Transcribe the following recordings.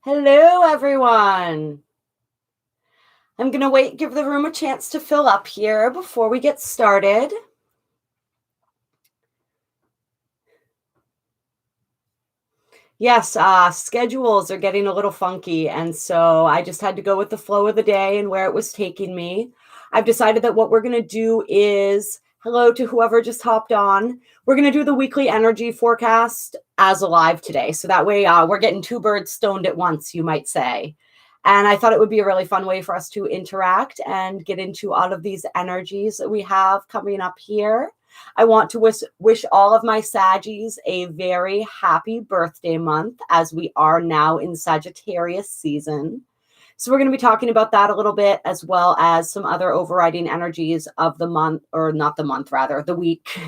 Hello, everyone. I'm going to give the room a chance to fill up here before we get started. Yes, schedules are getting a little funky, and so I just had to go with the flow of the day and where it was taking me. I've decided that what we're going to do is, hello to whoever just hopped on, we're going to do the weekly energy forecast as a live today. So that way we're getting two birds stoned at once, you might say. And I thought it would be a really fun way for us to interact and get into all of these energies that we have coming up here. I want to wish all of my Saggies a very happy birthday month, as we are now in Sagittarius season. So we're going to be talking about that a little bit, as well as some other overriding energies of the month, or not the month, rather, the week.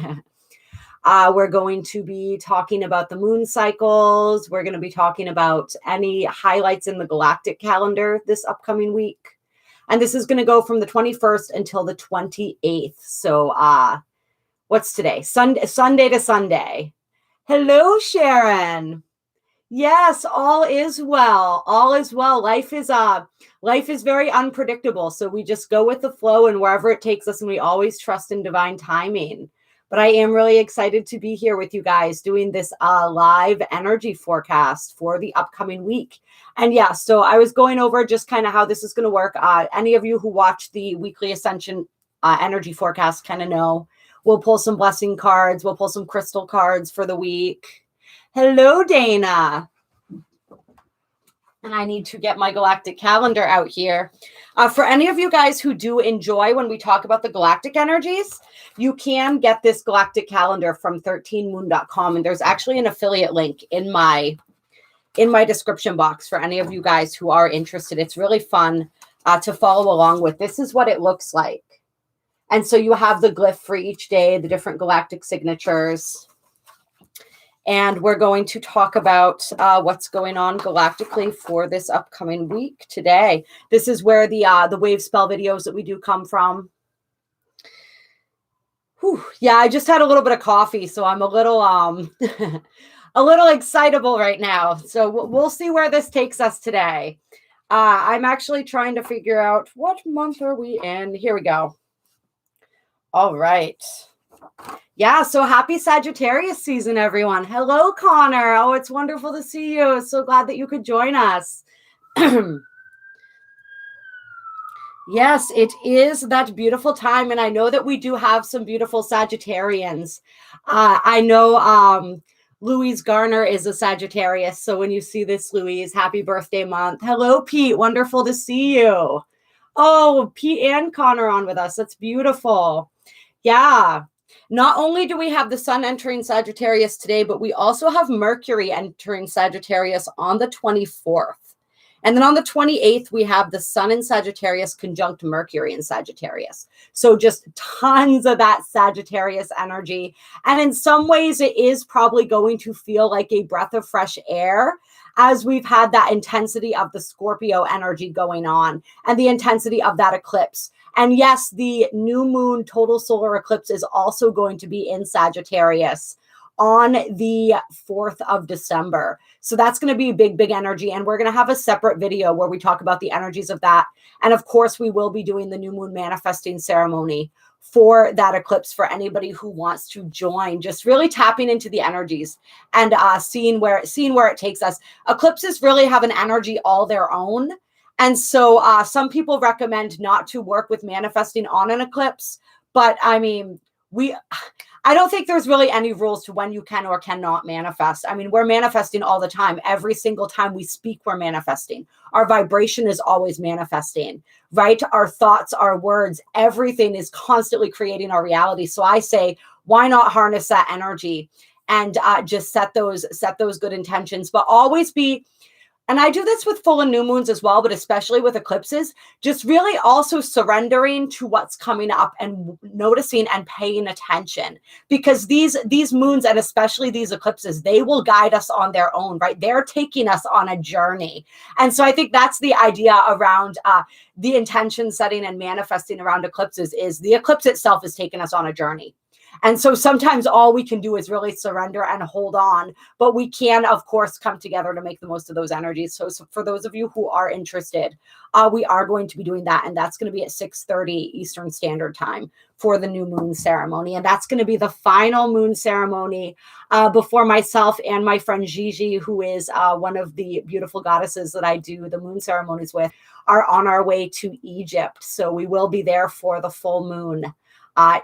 We're going to be talking about the moon cycles. We're going to be talking about any highlights in the galactic calendar this upcoming week. And this is going to go from the 21st until the 28th. So, what's today? Sunday to Sunday. Hello, Sharon. Yes, all is well. All is well. Life is very unpredictable. So we just go with the flow and wherever it takes us, and we always trust in divine timing. But I am really excited to be here with you guys doing this live energy forecast for the upcoming week. And yeah, so I was going over just kind of how this is going to work. Any of you who watch the weekly Ascension energy forecast kind of know. We'll pull some blessing cards. We'll pull some crystal cards for the week. Hello, Dana. And I need to get my galactic calendar out here. For any of you guys who do enjoy when we talk about the galactic energies, you can get this galactic calendar from 13moon.com. And there's actually an affiliate link in my description box for any of you guys who are interested. It's really fun to follow along with. This is what it looks like. And so you have the glyph for each day, the different galactic signatures. And we're going to talk about what's going on galactically for this upcoming week today. This is where the wave spell videos that we do come from. Whew. Yeah, I just had a little bit of coffee, so I'm a little a little excitable right now. So we'll see where this takes us today. I'm actually trying to figure out what month are we in. Here we go. All right. Yeah, so happy Sagittarius season, everyone. Hello, Connor. Oh, it's wonderful to see you. So glad that you could join us. Yes, it is that beautiful time. And I know that we do have some beautiful Sagittarians. I know Louise Garner is a Sagittarius. So when you see this, Louise, happy birthday month. Hello, Pete. Wonderful to see you. Oh, Pete and Connor on with us. That's beautiful. Yeah. Not only do we have the sun entering Sagittarius today, but we also have Mercury entering Sagittarius on the 24th. And then on the 28th, we have the sun in Sagittarius conjunct Mercury in Sagittarius. So just tons of that Sagittarius energy. And in some ways, it is probably going to feel like a breath of fresh air, as we've had that intensity of the Scorpio energy going on and the intensity of that eclipse. And yes, the new moon total solar eclipse is also going to be in Sagittarius on the 4th of December. So that's going to be big, big energy. And we're going to have a separate video where we talk about the energies of that. And of course, we will be doing the new moon manifesting ceremony for that eclipse for anybody who wants to join, just really tapping into the energies and seeing where it takes us. Eclipses really have an energy all their own. And so some people recommend not to work with manifesting on an eclipse. But I mean, I don't think there's really any rules to when you can or cannot manifest. I mean, we're manifesting all the time. Every single time we speak, we're manifesting. Our vibration is always manifesting, right? Our thoughts, our words, everything is constantly creating our reality. So I say, why not harness that energy and just set those good intentions, but always be. And I do this with full and new moons as well, but especially with eclipses, just really also surrendering to what's coming up and noticing and paying attention, because these moons and especially these eclipses, they will guide us on their own, right? They're taking us on a journey. And so I think that's the idea around the intention setting and manifesting around eclipses, is the eclipse itself is taking us on a journey. And so sometimes all we can do is really surrender and hold on, but we can, of course, come together to make the most of those energies. So for those of you who are interested, we are going to be doing that. And that's going to be at 6:30 Eastern Standard Time for the new moon ceremony. And that's going to be the final moon ceremony before myself and my friend Gigi, who is one of the beautiful goddesses that I do the moon ceremonies with, are on our way to Egypt. So we will be there for the full moon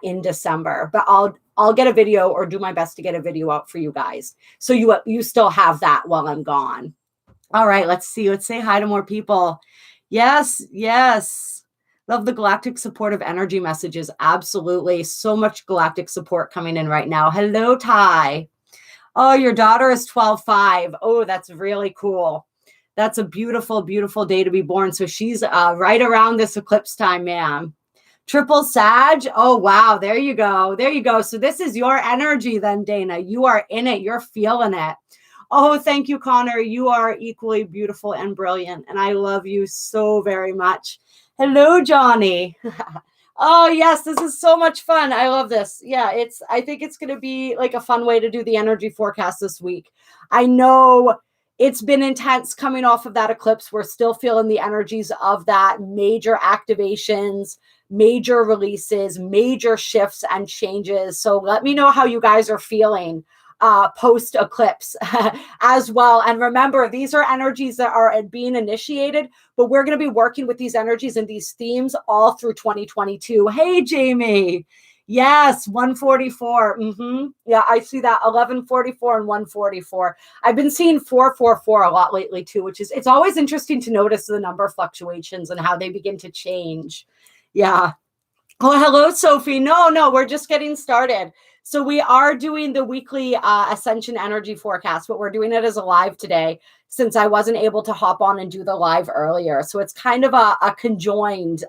in December, but I'll get a video or do my best to get a video out for you guys. So you still have that while I'm gone. All right, let's see. Let's say hi to more people. Yes, yes. Love the galactic supportive energy messages. Absolutely. So much galactic support coming in right now. Hello, Ty. Oh, your daughter is 12/5. Oh, that's really cool. That's a beautiful, beautiful day to be born. So she's right around this eclipse time, ma'am. Triple Sag. Oh, wow. There you go. There you go. So this is your energy then, Dana. You are in it. You're feeling it. Oh, thank you, Connor. You are equally beautiful and brilliant. And I love you so very much. Hello, Johnny. Oh, yes. This is so much fun. I love this. Yeah, I think it's going to be like a fun way to do the energy forecast this week. I know it's been intense coming off of that eclipse. We're still feeling the energies of that, major activations, major releases, major shifts and changes. So let me know how you guys are feeling post eclipse as well. And remember, these are energies that are being initiated, but we're going to be working with these energies and these themes all through 2022. Hey, Jamie. Yes, 144. Yeah, I see that 1144 and 144. I've been seeing 444 a lot lately too, it's always interesting to notice the number fluctuations and how they begin to change. Yeah. Oh, hello, Sophie. No, we're just getting started. So we are doing the weekly Ascension energy forecast, but we're doing it as a live today since I wasn't able to hop on and do the live earlier. So it's kind of a conjoined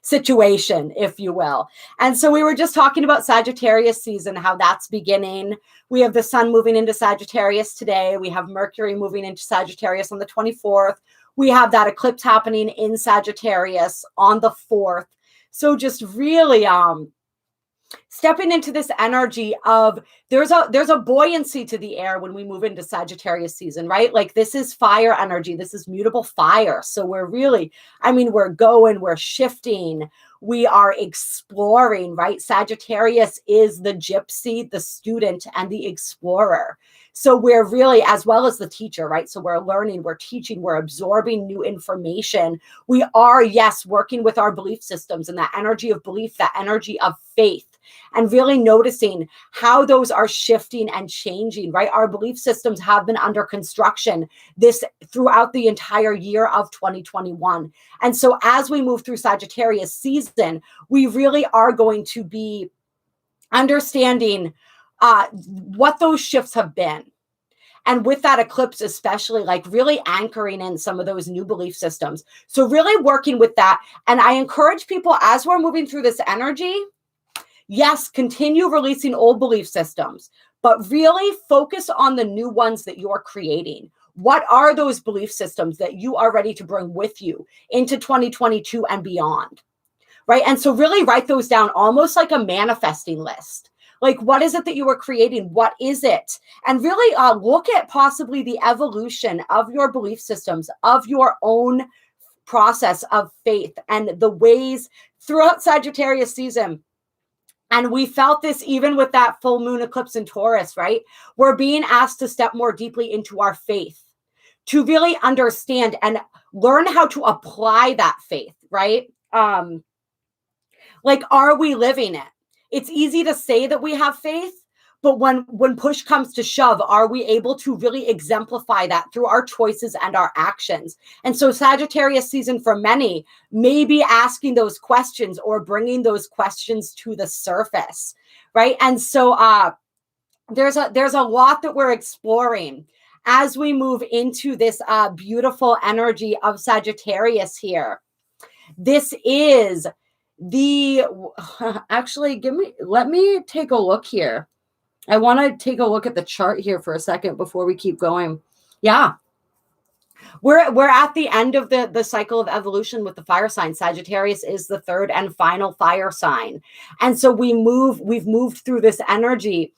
situation, if you will. And so we were just talking about Sagittarius season, how that's beginning. We have the sun moving into Sagittarius today. We have Mercury moving into Sagittarius on the 24th. We have that eclipse happening in Sagittarius on the 4th. So just really stepping into this energy of there's a buoyancy to the air when we move into Sagittarius season, right? Like this is fire energy. This is mutable fire. So we're really, we're going, we're shifting, we are exploring, right? Sagittarius is the gypsy, the student, and the explorer. So we're really, as well as the teacher, right? So we're learning, we're teaching, we're absorbing new information. We are, yes, working with our belief systems and that energy of belief, that energy of faith, and really noticing how those are shifting and changing, right? Our belief systems have been under construction throughout the entire year of 2021. And so as we move through Sagittarius season, we really are going to be understanding what those shifts have been. And with that eclipse, especially like really anchoring in some of those new belief systems. So really working with that. And I encourage people as we're moving through this energy, yes, continue releasing old belief systems, but really focus on the new ones that you're creating. What are those belief systems that you are ready to bring with you into 2022 and beyond, right? And so really write those down almost like a manifesting list. Like, what is it that you are creating? What is it? And really look at possibly the evolution of your belief systems, of your own process of faith and the ways throughout Sagittarius season. And we felt this even with that full moon eclipse in Taurus, right? We're being asked to step more deeply into our faith, to really understand and learn how to apply that faith, right? Like, are we living it? It's easy to say that we have faith, but when push comes to shove, are we able to really exemplify that through our choices and our actions? And so Sagittarius season for many may be asking those questions or bringing those questions to the surface, right? And so there's a lot that we're exploring as we move into this beautiful energy of Sagittarius here. This is actually let me take a look here. I want to take a look at the chart here for a second before we keep going. Yeah. We're at the end of the cycle of evolution with the fire sign. Sagittarius is the third and final fire sign. And so we've moved through this energy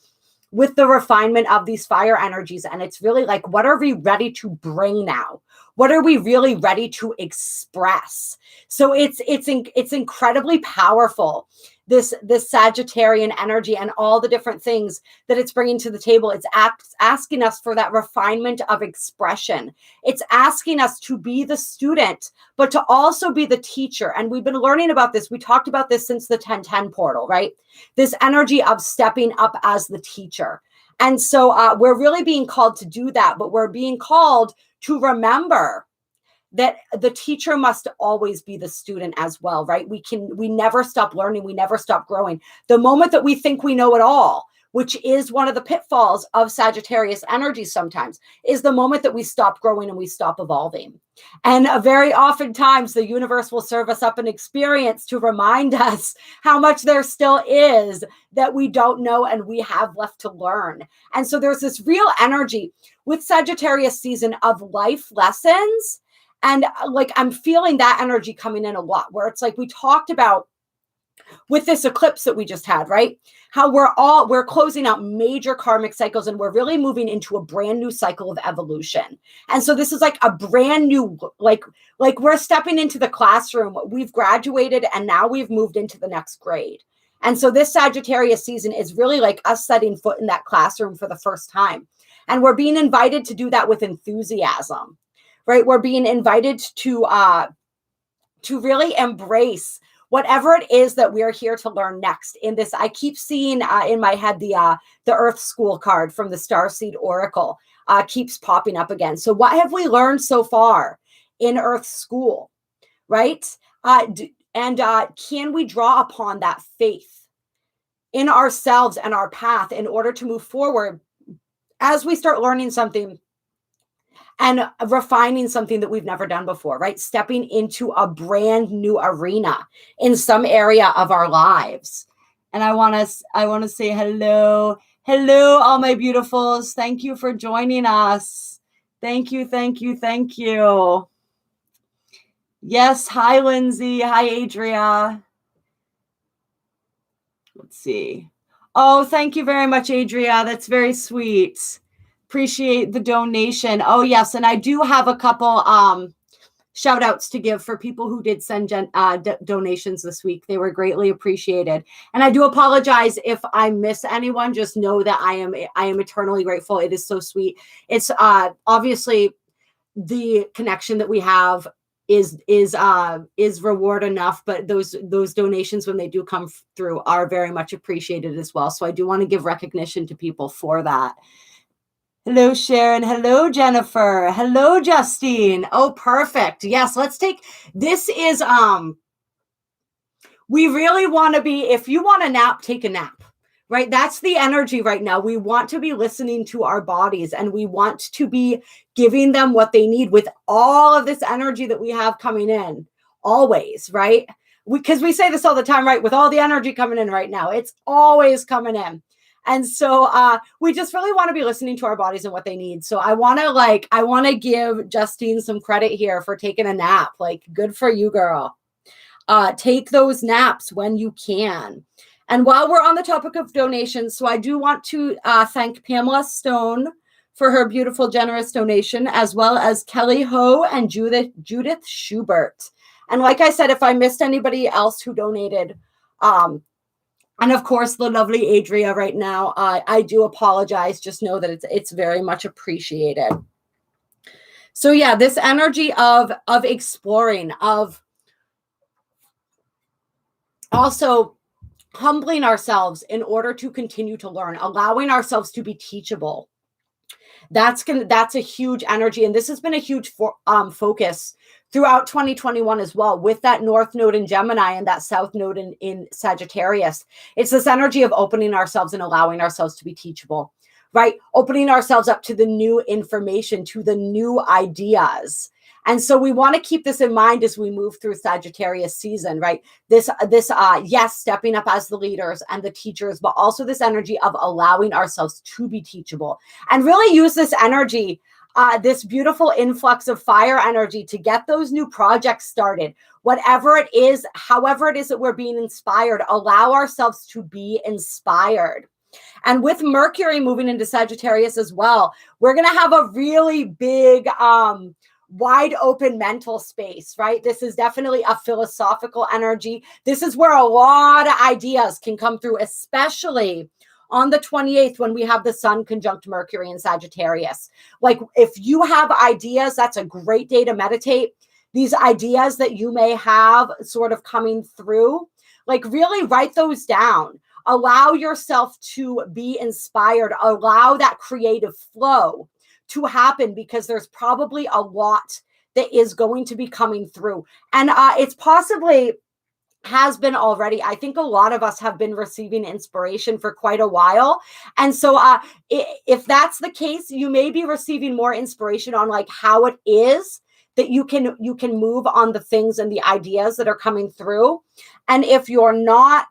with the refinement of these fire energies. And it's really like, what are we ready to bring now? What are we really ready to express? So it's incredibly powerful, this Sagittarian energy and all the different things that it's bringing to the table. It's asking us for that refinement of expression. It's asking us to be the student, but to also be the teacher. And we've been learning about this. We talked about this since the 1010 portal, right? This energy of stepping up as the teacher. And so we're really being called to do that, but we're being called to remember that the teacher must always be the student as well, right? We never stop learning. We never stop growing. The moment that we think we know it all, which is one of the pitfalls of Sagittarius energy sometimes, is the moment that we stop growing and we stop evolving. And very oftentimes the universe will serve us up an experience to remind us how much there still is that we don't know and we have left to learn. And so there's this real energy with Sagittarius season of life lessons. And like, I'm feeling that energy coming in a lot, where it's like we talked about with this eclipse that we just had, right? How we're closing out major karmic cycles and we're really moving into a brand new cycle of evolution. And so this is like a brand new, like we're stepping into the classroom. We've graduated and now we've moved into the next grade. And so this Sagittarius season is really like us setting foot in that classroom for the first time. And we're being invited to do that with enthusiasm, right? We're being invited to really embrace whatever it is that we're here to learn next in this. I keep seeing in my head the Earth School card from the Starseed Oracle keeps popping up again. So what have we learned so far in Earth School, right? Can we draw upon that faith in ourselves and our path in order to move forward as we start learning something and refining something that we've never done before, right? Stepping into a brand new arena in some area of our lives. And I want to say hello, all my beautifuls. Thank you for joining us. Thank you. Yes, hi, Lindsay. Hi, Adria. Let's see. Oh, thank you very much, Adria. That's very sweet. Appreciate the donation. Oh, yes. And I do have a couple shout outs to give for people who did send donations this week. They were greatly appreciated. And I do apologize if I miss anyone. Just know that I am eternally grateful. It is so sweet. It's obviously the connection that we have is reward enough, but those donations, when they do come through, are very much appreciated as well. So I do want to give recognition to people for that. Hello, Sharon. Hello, Jennifer. Hello, Justine. Oh, perfect. Yes, let's take, this is, we really want to be, if you want a nap, take a nap, right? That's the energy right now. We want to be listening to our bodies and we want to be giving them what they need with all of this energy that we have coming in always, right? Because we say this all the time, right? With all the energy coming in right now, it's always coming in. And so we just really want to be listening to our bodies and what they need. So I want to give Justine some credit here for taking a nap. Like, good for you, girl. Take those naps when you can. And while we're on the topic of donations, so I do want to thank Pamela Stone for her beautiful, generous donation, as well as Kelly Ho and Judith Schubert. And like I said, if I missed anybody else who donated, and of course, the lovely Adria right now, I do apologize. Just know that it's very much appreciated. So yeah, this energy of exploring, of also humbling ourselves in order to continue to learn, allowing ourselves to be teachable. That's a huge energy. And this has been a huge focus throughout 2021 as well, with that North Node in Gemini and that South Node in Sagittarius. It's this energy of opening ourselves and allowing ourselves to be teachable, right? Opening ourselves up to the new information, to the new ideas. And so we want to keep this in mind as we move through Sagittarius season, right? This, yes, stepping up as the leaders and the teachers, but also this energy of allowing ourselves to be teachable and really use this energy this beautiful influx of fire energy to get those new projects started. Whatever it is, however it is that we're being inspired, allow ourselves to be inspired. And with Mercury moving into Sagittarius as well, we're going to have a really big, wide open mental space, right? This is definitely a philosophical energy. This is where a lot of ideas can come through, especially on the 28th when we have the Sun conjunct Mercury in Sagittarius. Like if you have ideas, that's a great day to meditate. These ideas that you may have sort of coming through, like really write those down. Allow yourself to be inspired. Allow that creative flow to happen, because there's probably a lot that is going to be coming through. And it's possibly has been already. I think a lot of us have been receiving inspiration for quite a while. And so if that's the case, you may be receiving more inspiration on like how it is that you can move on the things and the ideas that are coming through. And if you're not,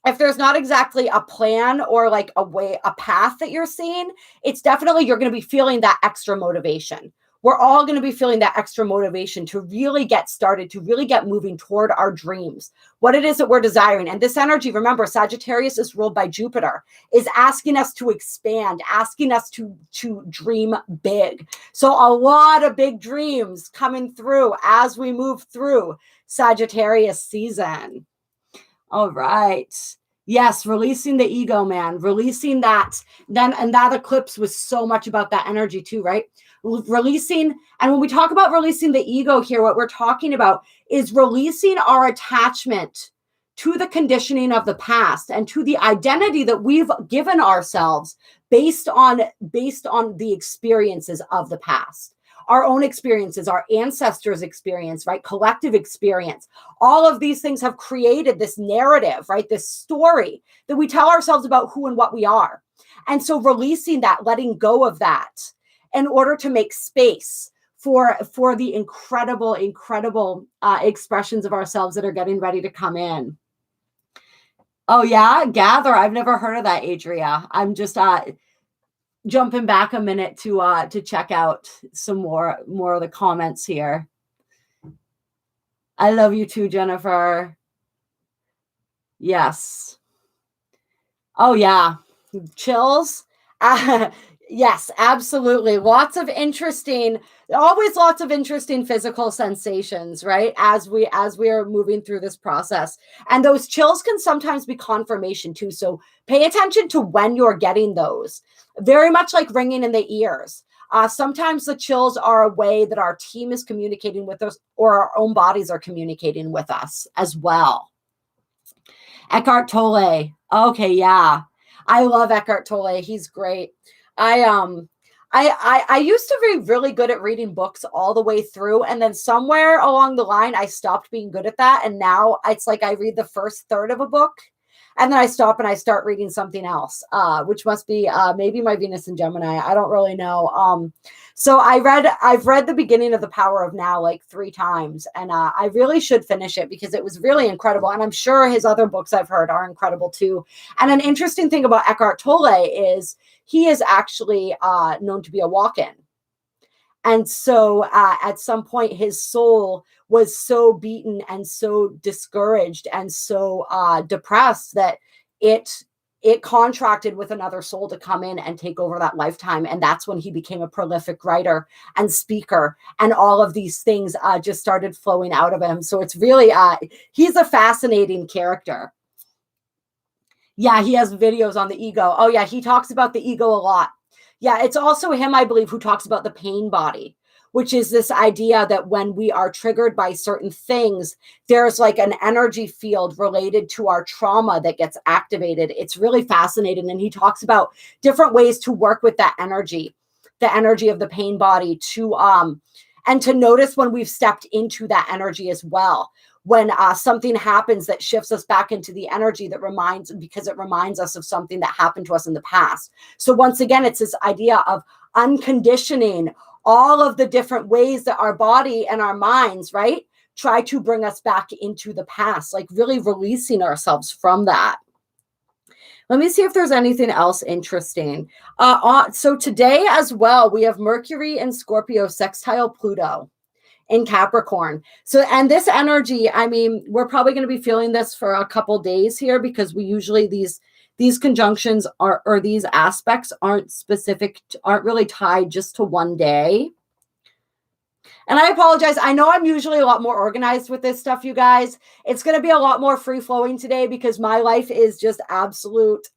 if there's not exactly a plan or like a path that you're seeing, it's definitely, you're going to be feeling that extra motivation. We're all going to be feeling that extra motivation to really get started, to really get moving toward our dreams, what it is that we're desiring. And this energy, remember, Sagittarius is ruled by Jupiter, is asking us to expand, asking us to dream big. So a lot of big dreams coming through as we move through Sagittarius season. All right. Yes, releasing the ego, man, releasing that. And that eclipse was so much about that energy too, right? Releasing. And when we talk about releasing the ego here, what we're talking about is releasing our attachment to the conditioning of the past and to the identity that we've given ourselves based on the experiences of the past. Our own experiences, our ancestors' experience, right? Collective experience. All of these things have created this narrative, right? This story that we tell ourselves about who and what we are. And so releasing that, letting go of that in order to make space for the incredible expressions of ourselves that are getting ready to come in. Oh yeah, Gather. I've never heard of that, Adria. I'm just jumping back a minute to check out some more of the comments here. I love you too, Jennifer. Yes. Oh yeah, chills. Yes, absolutely. Always lots of interesting physical sensations, right? As we are moving through this process. And those chills can sometimes be confirmation too. So pay attention to when you're getting those. Very much like ringing in the ears. Sometimes the chills are a way that our team is communicating with us, or our own bodies are communicating with us as well. Eckhart Tolle. Okay, yeah. I love Eckhart Tolle. He's great. I used to be really good at reading books all the way through, and then somewhere along the line I stopped being good at that, and now it's like I read the first third of a book and then I stop and I start reading something else, which must be maybe my Venus in Gemini. I don't really know. So I've read the beginning of The Power of Now like 3 times, and I really should finish it because it was really incredible. And I'm sure his other books I've heard are incredible too. And an interesting thing about Eckhart Tolle is he is actually known to be a walk-in. And so at some point, his soul was so beaten and so discouraged and so depressed that it contracted with another soul to come in and take over that lifetime. And that's when he became a prolific writer and speaker. And all of these things just started flowing out of him. So it's really, he's a fascinating character. Yeah, he has videos on the ego. Oh yeah, he talks about the ego a lot. Yeah, it's also him, I believe, who talks about the pain body, which is this idea that when we are triggered by certain things, there's like an energy field related to our trauma that gets activated. It's really fascinating. And he talks about different ways to work with that energy, the energy of the pain body, to and to notice when we've stepped into that energy as well. When something happens that shifts us back into the energy because it reminds us of something that happened to us in the past. So once again, it's this idea of unconditioning all of the different ways that our body and our minds, right, try to bring us back into the past, like really releasing ourselves from that. Let me see if there's anything else interesting. So today as well, we have Mercury and Scorpio sextile Pluto in Capricorn. So, and this energy, I mean, we're probably going to be feeling this for a couple days here, because we usually, these conjunctions are, or these aspects aren't really tied just to one day. And I apologize. I know I'm usually a lot more organized with this stuff, you guys. It's going to be a lot more free flowing today, because my life is just absolute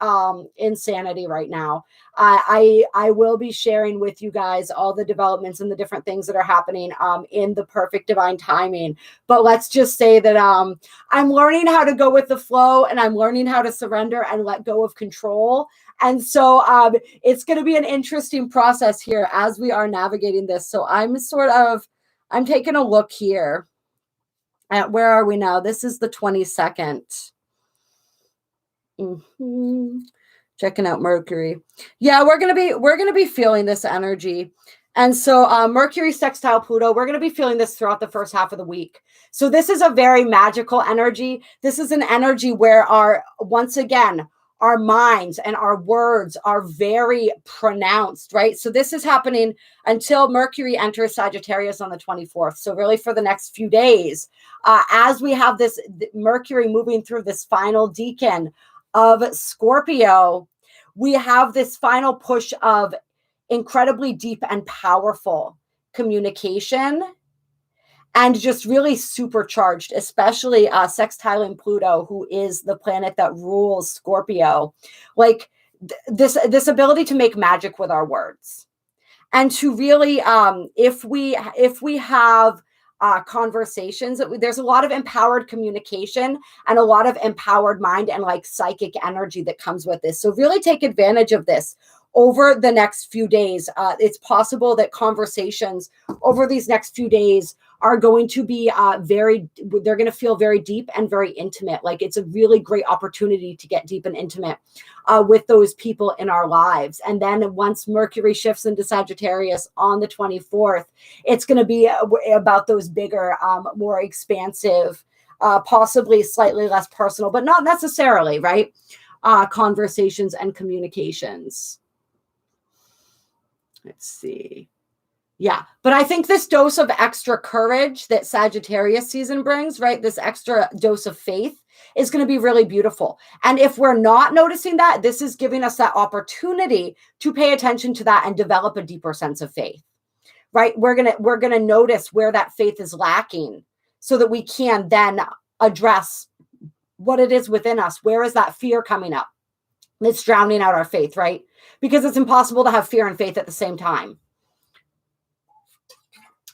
insanity right now. I will be sharing with you guys all the developments and the different things that are happening in the perfect divine timing. But let's just say that I'm learning how to go with the flow, and I'm learning how to surrender and let go of control. And so it's going to be an interesting process here as we are navigating this. So I'm taking a look here at, where are we now? This is the 22nd. Checking out Mercury. Yeah, we're gonna be feeling this energy. And so Mercury sextile Pluto, we're going to be feeling this throughout the first half of the week. So this is a very magical energy. This is an energy where once again, our minds and our words are very pronounced, right? So this is happening until Mercury enters Sagittarius on the 24th. So really for the next few days, as we have this Mercury moving through this final decan of Scorpio, we have this final push of incredibly deep and powerful communication, and just really supercharged, especially sextiling Pluto, who is the planet that rules Scorpio. Like this ability to make magic with our words, and to really, if we have conversations, there's a lot of empowered communication and a lot of empowered mind and like psychic energy that comes with this. So really take advantage of this over the next few days. It's possible that conversations over these next few days are going to be they're going to feel very deep and very intimate. Like it's a really great opportunity to get deep and intimate with those people in our lives. And then once Mercury shifts into Sagittarius on the 24th, it's going to be about those bigger, more expansive, possibly slightly less personal, but not necessarily, right? Conversations and communications. Let's see. Yeah, but I think this dose of extra courage that Sagittarius season brings, right? This extra dose of faith is going to be really beautiful. And if we're not noticing that, this is giving us that opportunity to pay attention to that and develop a deeper sense of faith, right? We're going to notice where that faith is lacking so that we can then address what it is within us. Where is that fear coming up? It's drowning out our faith, right? Because it's impossible to have fear and faith at the same time.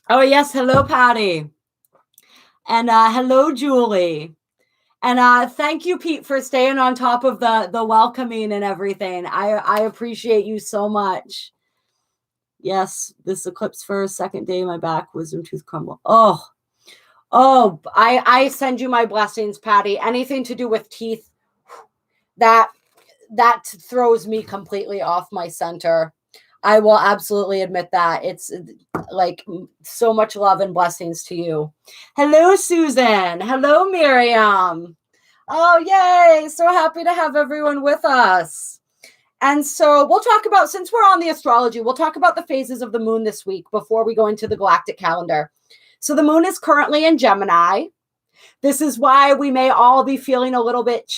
Oh, yes. Hello, Patty. And hello, Julie. And thank you, Pete, for staying on top of the welcoming and everything. I appreciate you so much. Yes, this eclipse for a second day, my back, wisdom tooth crumble. Oh, I send you my blessings, Patty. Anything to do with teeth, that throws me completely off my center. I will absolutely admit that. It's like so much love and blessings to you. Hello, Susan. Hello, Miriam. Oh, yay. So happy to have everyone with us. And so we'll talk about, since we're on the astrology, we'll talk about the phases of the moon this week before we go into the galactic calendar. So the moon is currently in Gemini. This is why we may all be feeling a little bit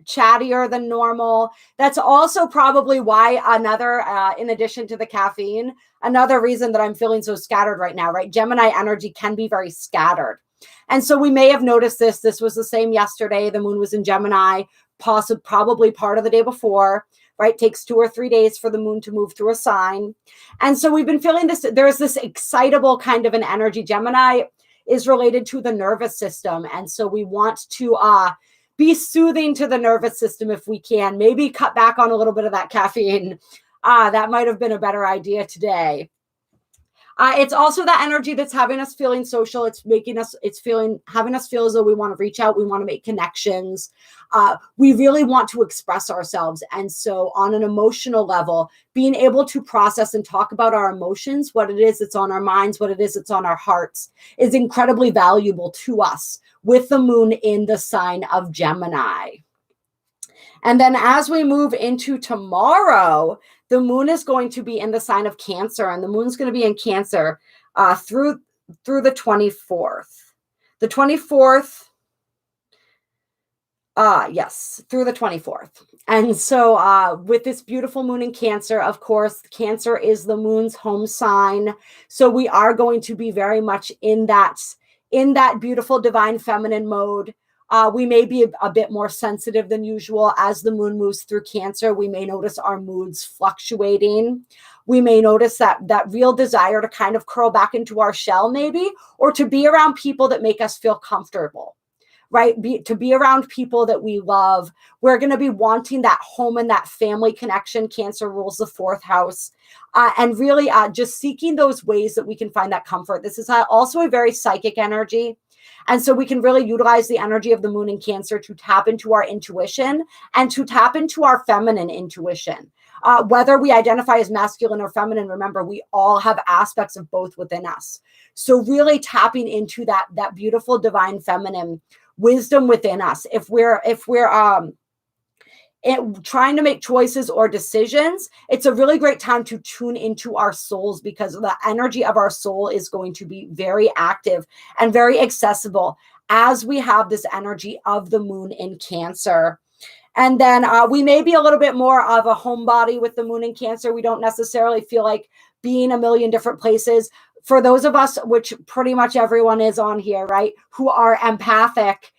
chattier than normal. That's also probably why in addition to the caffeine, another reason that I'm feeling so scattered right now, right? Gemini energy can be very scattered. And so we may have noticed this. This was the same yesterday. The moon was in Gemini, probably part of the day before, right? It takes 2 or 3 days for the moon to move through a sign. And so we've been feeling this. There's this excitable kind of an energy. Gemini is related to the nervous system. And so we want to be soothing to the nervous system if we can. Maybe cut back on a little bit of that caffeine. That might have been a better idea today. It's also that energy that's having us feeling social. It's having us feel as though we want to reach out. We want to make connections. We really want to express ourselves. And so on an emotional level, being able to process and talk about our emotions, what it is that's on our minds, what it is that's on our hearts, is incredibly valuable to us with the moon in the sign of Gemini. And then as we move into tomorrow, the moon is going to be in the sign of Cancer, and the moon's going to be in Cancer through the 24th. The 24th, yes, through the 24th. And so with this beautiful moon in Cancer, of course, Cancer is the moon's home sign. So we are going to be very much in that beautiful divine feminine mode. We may be a bit more sensitive than usual as the moon moves through Cancer. We may notice our moods fluctuating. We may notice that real desire to kind of curl back into our shell maybe, or to be around people that make us feel comfortable, right? To be around people that we love. We're going to be wanting that home and that family connection. Cancer rules the 4th house. And really just seeking those ways that we can find that comfort. This is also a very psychic energy. And so we can really utilize the energy of the moon in Cancer to tap into our intuition and to tap into our feminine intuition. Whether we identify as masculine or feminine, remember, we all have aspects of both within us. So really tapping into that beautiful divine feminine wisdom within us. If we're trying to make choices or decisions, it's a really great time to tune into our souls, because the energy of our soul is going to be very active and very accessible as we have this energy of the moon in Cancer. And then we may be a little bit more of a homebody with the moon in Cancer. We don't necessarily feel like being a million different places. For those of us, which pretty much everyone is on here, right, who are empathic,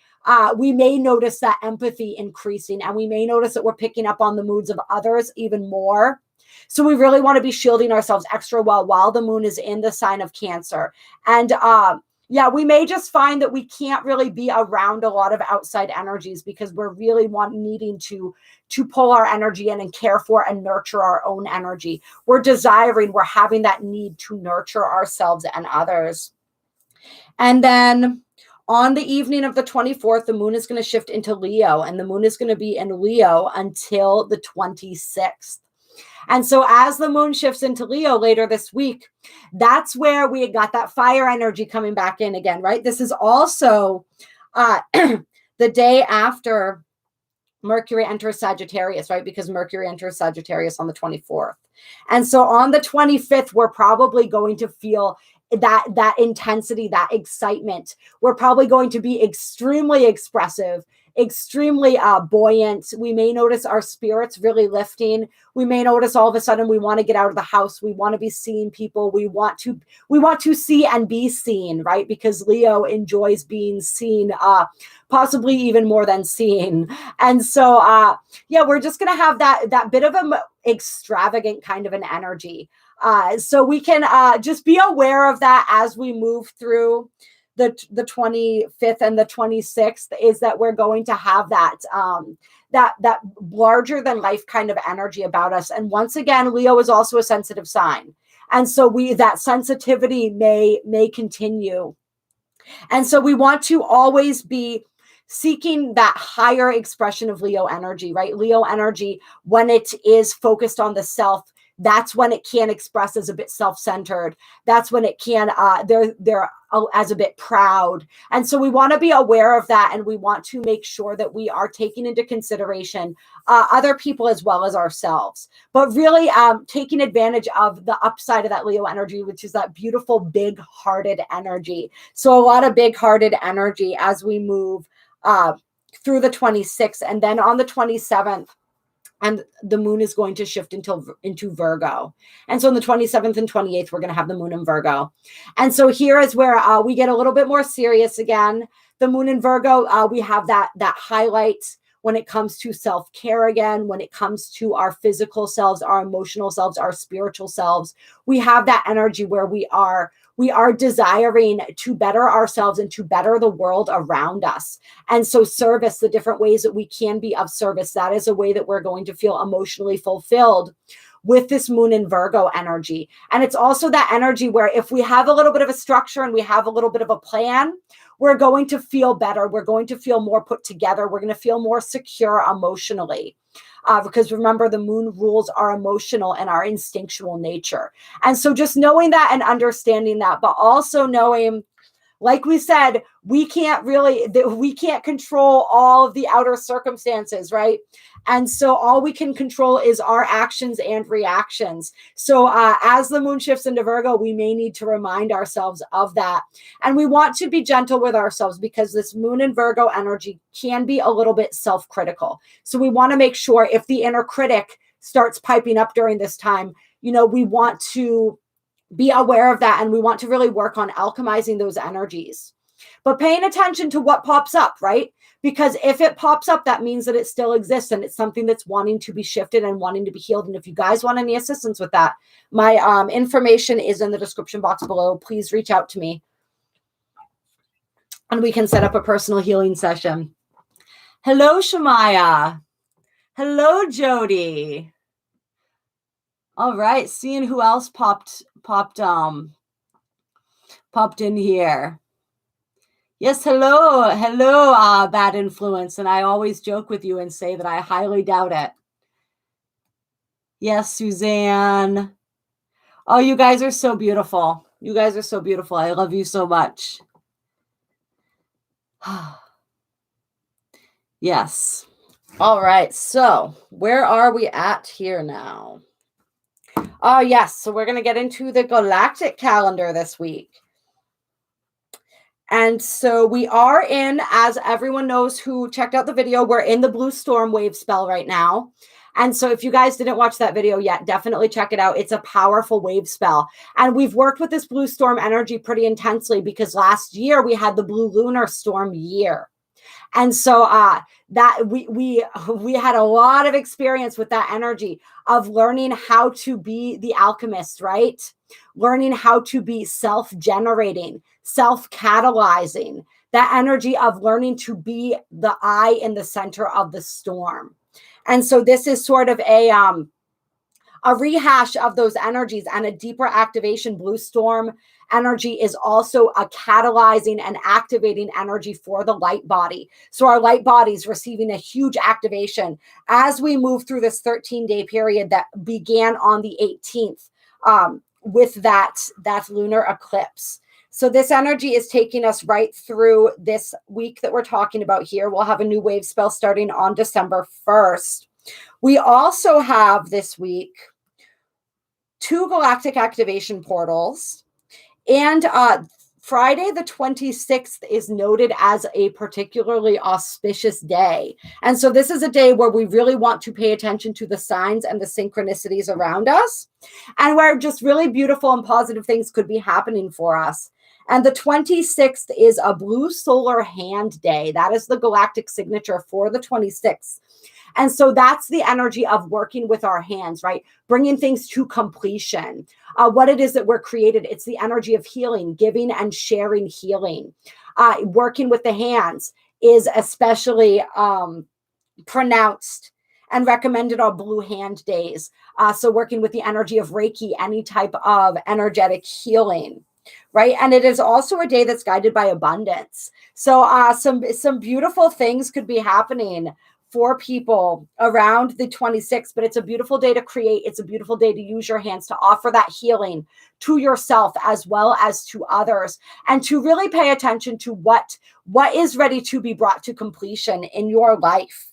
we may notice that empathy increasing, and we may notice that we're picking up on the moods of others even more. So we really want to be shielding ourselves extra well while the moon is in the sign of Cancer. And yeah, we may just find that we can't really be around a lot of outside energies because we're really needing to pull our energy in and care for and nurture our own energy. We're having that need to nurture ourselves and others. And then on the evening of the 24th, the moon is going to shift into Leo, and the moon is going to be in Leo until the 26th. And so as the moon shifts into Leo later this week, that's where we got that fire energy coming back in again, right? This is also the day after Mercury enters Sagittarius, right? Because Mercury enters Sagittarius on the 24th. And so on the 25th, we're probably going to feel that intensity, that excitement. We're probably going to be extremely expressive, extremely buoyant. We may notice our spirits really lifting. We may notice all of a sudden we want to get out of the house. We want to be seeing people. We want to see and be seen, right? Because Leo enjoys being seen, possibly even more than seeing. And so, yeah, we're just going to have that bit of an extravagant kind of an energy. So we can just be aware of that as we move through the 25th and the 26th, is that we're going to have that larger than life kind of energy about us. And once again, Leo is also a sensitive sign. And so that sensitivity may continue. And so we want to always be seeking that higher expression of Leo energy, right? Leo energy, when it is focused on the self, that's when it can express as a bit self-centered. That's when it can, they're as a bit proud. And so we want to be aware of that. And we want to make sure that we are taking into consideration other people as well as ourselves, but really taking advantage of the upside of that Leo energy, which is that beautiful, big-hearted energy. So a lot of big-hearted energy as we move through the 26th. And then on the 27th, and the moon is going to shift into Virgo. And so on the 27th and 28th, we're going to have the moon in Virgo. And so here is where we get a little bit more serious again. The moon in Virgo, we have that highlight when it comes to self-care again, when it comes to our physical selves, our emotional selves, our spiritual selves. We have that energy where we are desiring to better ourselves and to better the world around us. And so service, the different ways that we can be of service, that is a way that we're going to feel emotionally fulfilled with this moon in Virgo energy. And it's also that energy where if we have a little bit of a structure and we have a little bit of a plan, we're going to feel better. We're going to feel more put together. We're going to feel more secure emotionally. Because remember, the moon rules our emotional and our instinctual nature. And so just knowing that and understanding that, but also knowing Like we said, we can't control all of the outer circumstances, right? And so all we can control is our actions and reactions. So as the moon shifts into Virgo, we may need to remind ourselves of that. And we want to be gentle with ourselves because this moon in Virgo energy can be a little bit self-critical. So we want to make sure if the inner critic starts piping up during this time, you know, we want to be aware of that, and we want to really work on alchemizing those energies, but paying attention to what pops up, right? Because if it pops up, that means that it still exists and it's something that's wanting to be shifted and wanting to be healed. And if you guys want any assistance with that, my information is in the description box below. Please reach out to me and we can set up a personal healing session. Hello, Shamaya. Hello, Jody. All right, seeing who else popped in here. Yes, hello, bad influence. And I always joke with you and say that I highly doubt it. Yes, Suzanne. Oh, you guys are so beautiful. You guys are so beautiful. I love you so much. Yes. All right, so where are we at here now? Oh, yes. So we're going to get into the galactic calendar this week. And so we are in, as everyone knows who checked out the video, we're in the blue storm wave spell right now. And so if you guys didn't watch that video yet, definitely check it out. It's a powerful wave spell. And we've worked with this blue storm energy pretty intensely because last year we had the blue lunar storm year. And so that we had a lot of experience with that energy of learning how to be the alchemist, right? Learning how to be self-generating, self-catalyzing, that energy of learning to be the eye in the center of the storm. And so this is sort of a rehash of those energies and a deeper activation. Blue storm energy is also a catalyzing and activating energy for the light body. So our light body is receiving a huge activation as we move through this 13-day period that began on the 18th with that lunar eclipse. So this energy is taking us right through this week that we're talking about here. We'll have a new wave spell starting on December 1st. We also have this week 2 galactic activation portals, and Friday the 26th is noted as a particularly auspicious day. And so this is a day where we really want to pay attention to the signs and the synchronicities around us, and where just really beautiful and positive things could be happening for us. And the 26th is a blue solar hand day. That is the galactic signature for the 26th. And so that's the energy of working with our hands, right? Bringing things to completion. What it is that we're created, it's the energy of healing, giving and sharing healing. Working with the hands is especially pronounced and recommended on blue hand days. So working with the energy of Reiki, any type of energetic healing. Right. And it is also a day that's guided by abundance. So some beautiful things could be happening for people around the 26th, but it's a beautiful day to create. It's a beautiful day to use your hands to offer that healing to yourself as well as to others, and to really pay attention to what is ready to be brought to completion in your life.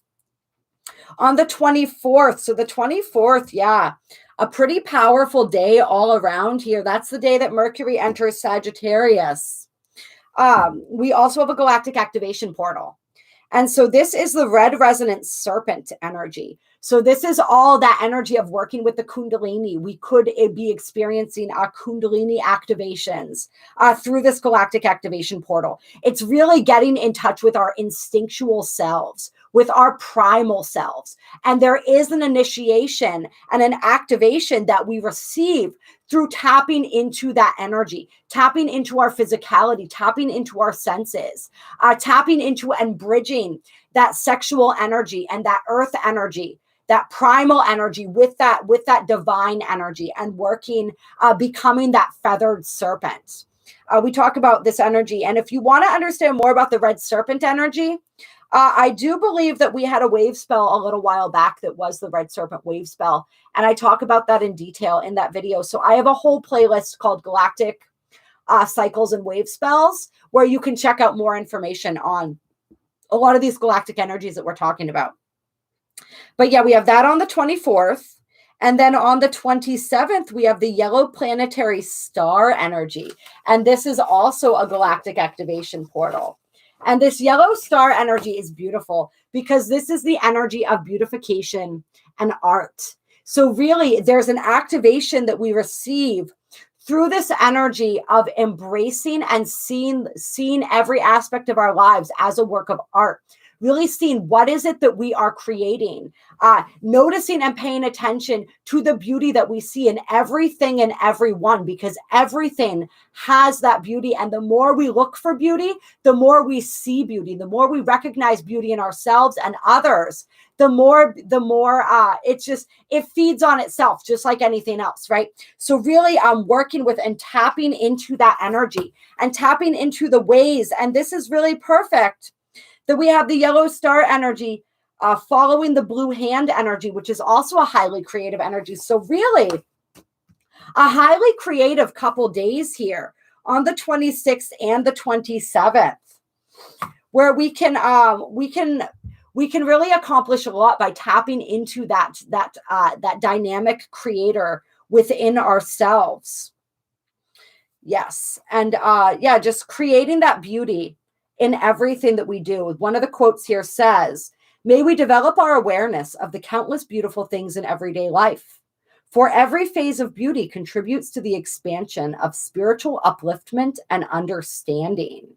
On the 24th, so the 24th, yeah, a pretty powerful day all around here. That's the day that Mercury enters Sagittarius. We also have a galactic activation portal. And so this is the red resonance serpent energy. So this is all that energy of working with the Kundalini. We could be experiencing our Kundalini activations through this galactic activation portal. It's really getting in touch with our instinctual selves, with our primal selves. And there is an initiation and an activation that we receive through tapping into that energy, tapping into our physicality, tapping into our senses, tapping into and bridging that sexual energy and that earth energy, that primal energy with that divine energy, and working, becoming that feathered serpent. We talk about this energy. And if you want to understand more about the red serpent energy, I do believe that we had a wave spell a little while back that was the red serpent wave spell. And I talk about that in detail in that video. So I have a whole playlist called Galactic cycles and wave spells, where you can check out more information on a lot of these galactic energies that we're talking about. But yeah, we have that on the 24th. And then on the 27th, we have the yellow planetary star energy. And this is also a galactic activation portal. And this yellow star energy is beautiful because this is the energy of beautification and art. So really, there's an activation that we receive through this energy of embracing and seeing every aspect of our lives as a work of art. Really seeing what is it that we are creating, noticing and paying attention to the beauty that we see in everything and everyone, because everything has that beauty. And the more we look for beauty, the more we see beauty, the more we recognize beauty in ourselves and others, the more it feeds on itself, just like anything else, right? So really working with and tapping into that energy and tapping into the ways. And this is really perfect that we have the yellow star energy following the blue hand energy, which is also a highly creative energy. So really a highly creative couple days here on the 26th and the 27th, where we can really accomplish a lot by tapping into that dynamic creator within ourselves. Yes. And just creating that beauty in everything that we do. One of the quotes here says, "May we develop our awareness of the countless beautiful things in everyday life. For every phase of beauty contributes to the expansion of spiritual upliftment and understanding."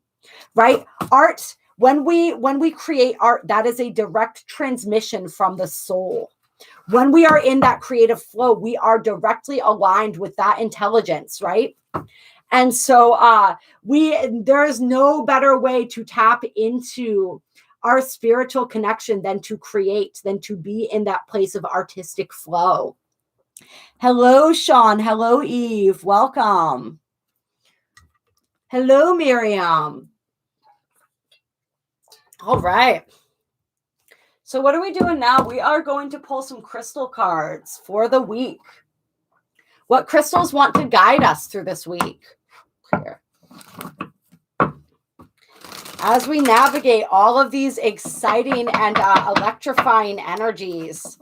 Right? Art, when we create art, that is a direct transmission from the soul. When we are in that creative flow, we are directly aligned with that intelligence, right? And so there is no better way to tap into our spiritual connection than to create, than to be in that place of artistic flow. Hello, Sean. Hello, Eve. Welcome. Hello, Miriam. All right. So what are we doing now? We are going to pull some crystal cards for the week. What crystals want to guide us through this week? Here. As we navigate all of these exciting and electrifying energies.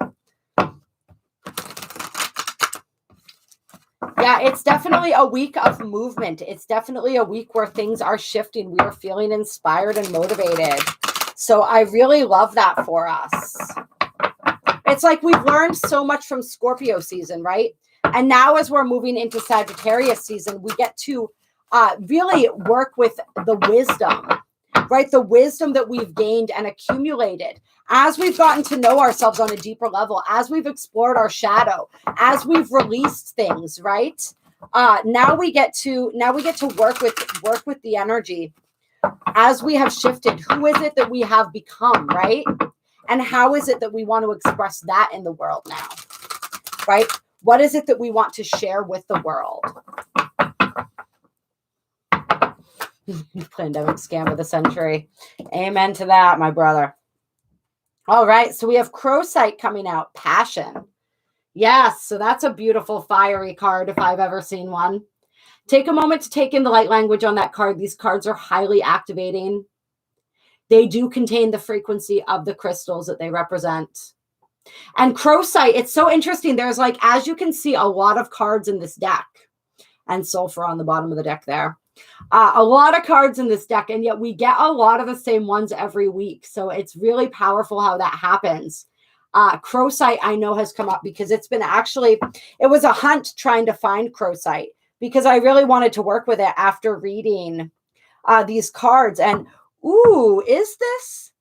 Yeah, it's definitely a week of movement. It's definitely a week where things are shifting. We are feeling inspired and motivated. So I really love that for us. It's like we've learned so much from Scorpio season, right? And now as we're moving into Sagittarius season, we get to really work with the wisdom, right? The wisdom that we've gained and accumulated as we've gotten to know ourselves on a deeper level, as we've explored our shadow, as we've released things, right? Now we get to work with the energy as we have shifted. Who is it that we have become, right? And how is it that we want to express that in the world now, right? What is it that we want to share with the world? Pandemic scam of the century. Amen to that, my brother. All right, so we have Crocite coming out. Passion. Yes, so that's a beautiful fiery card if I've ever seen one. Take a moment to take in the light language on that card. These cards are highly activating. They do contain the frequency of the crystals that they represent. And Crocite, it's so interesting. There's like, as you can see, a lot of cards in this deck. And sulfur on the bottom of the deck there. A lot of cards in this deck, and yet we get a lot of the same ones every week. So it's really powerful how that happens. Crocite, I know, has come up because it was a hunt trying to find Crocite because I really wanted to work with it after reading these cards. And, ooh, is this?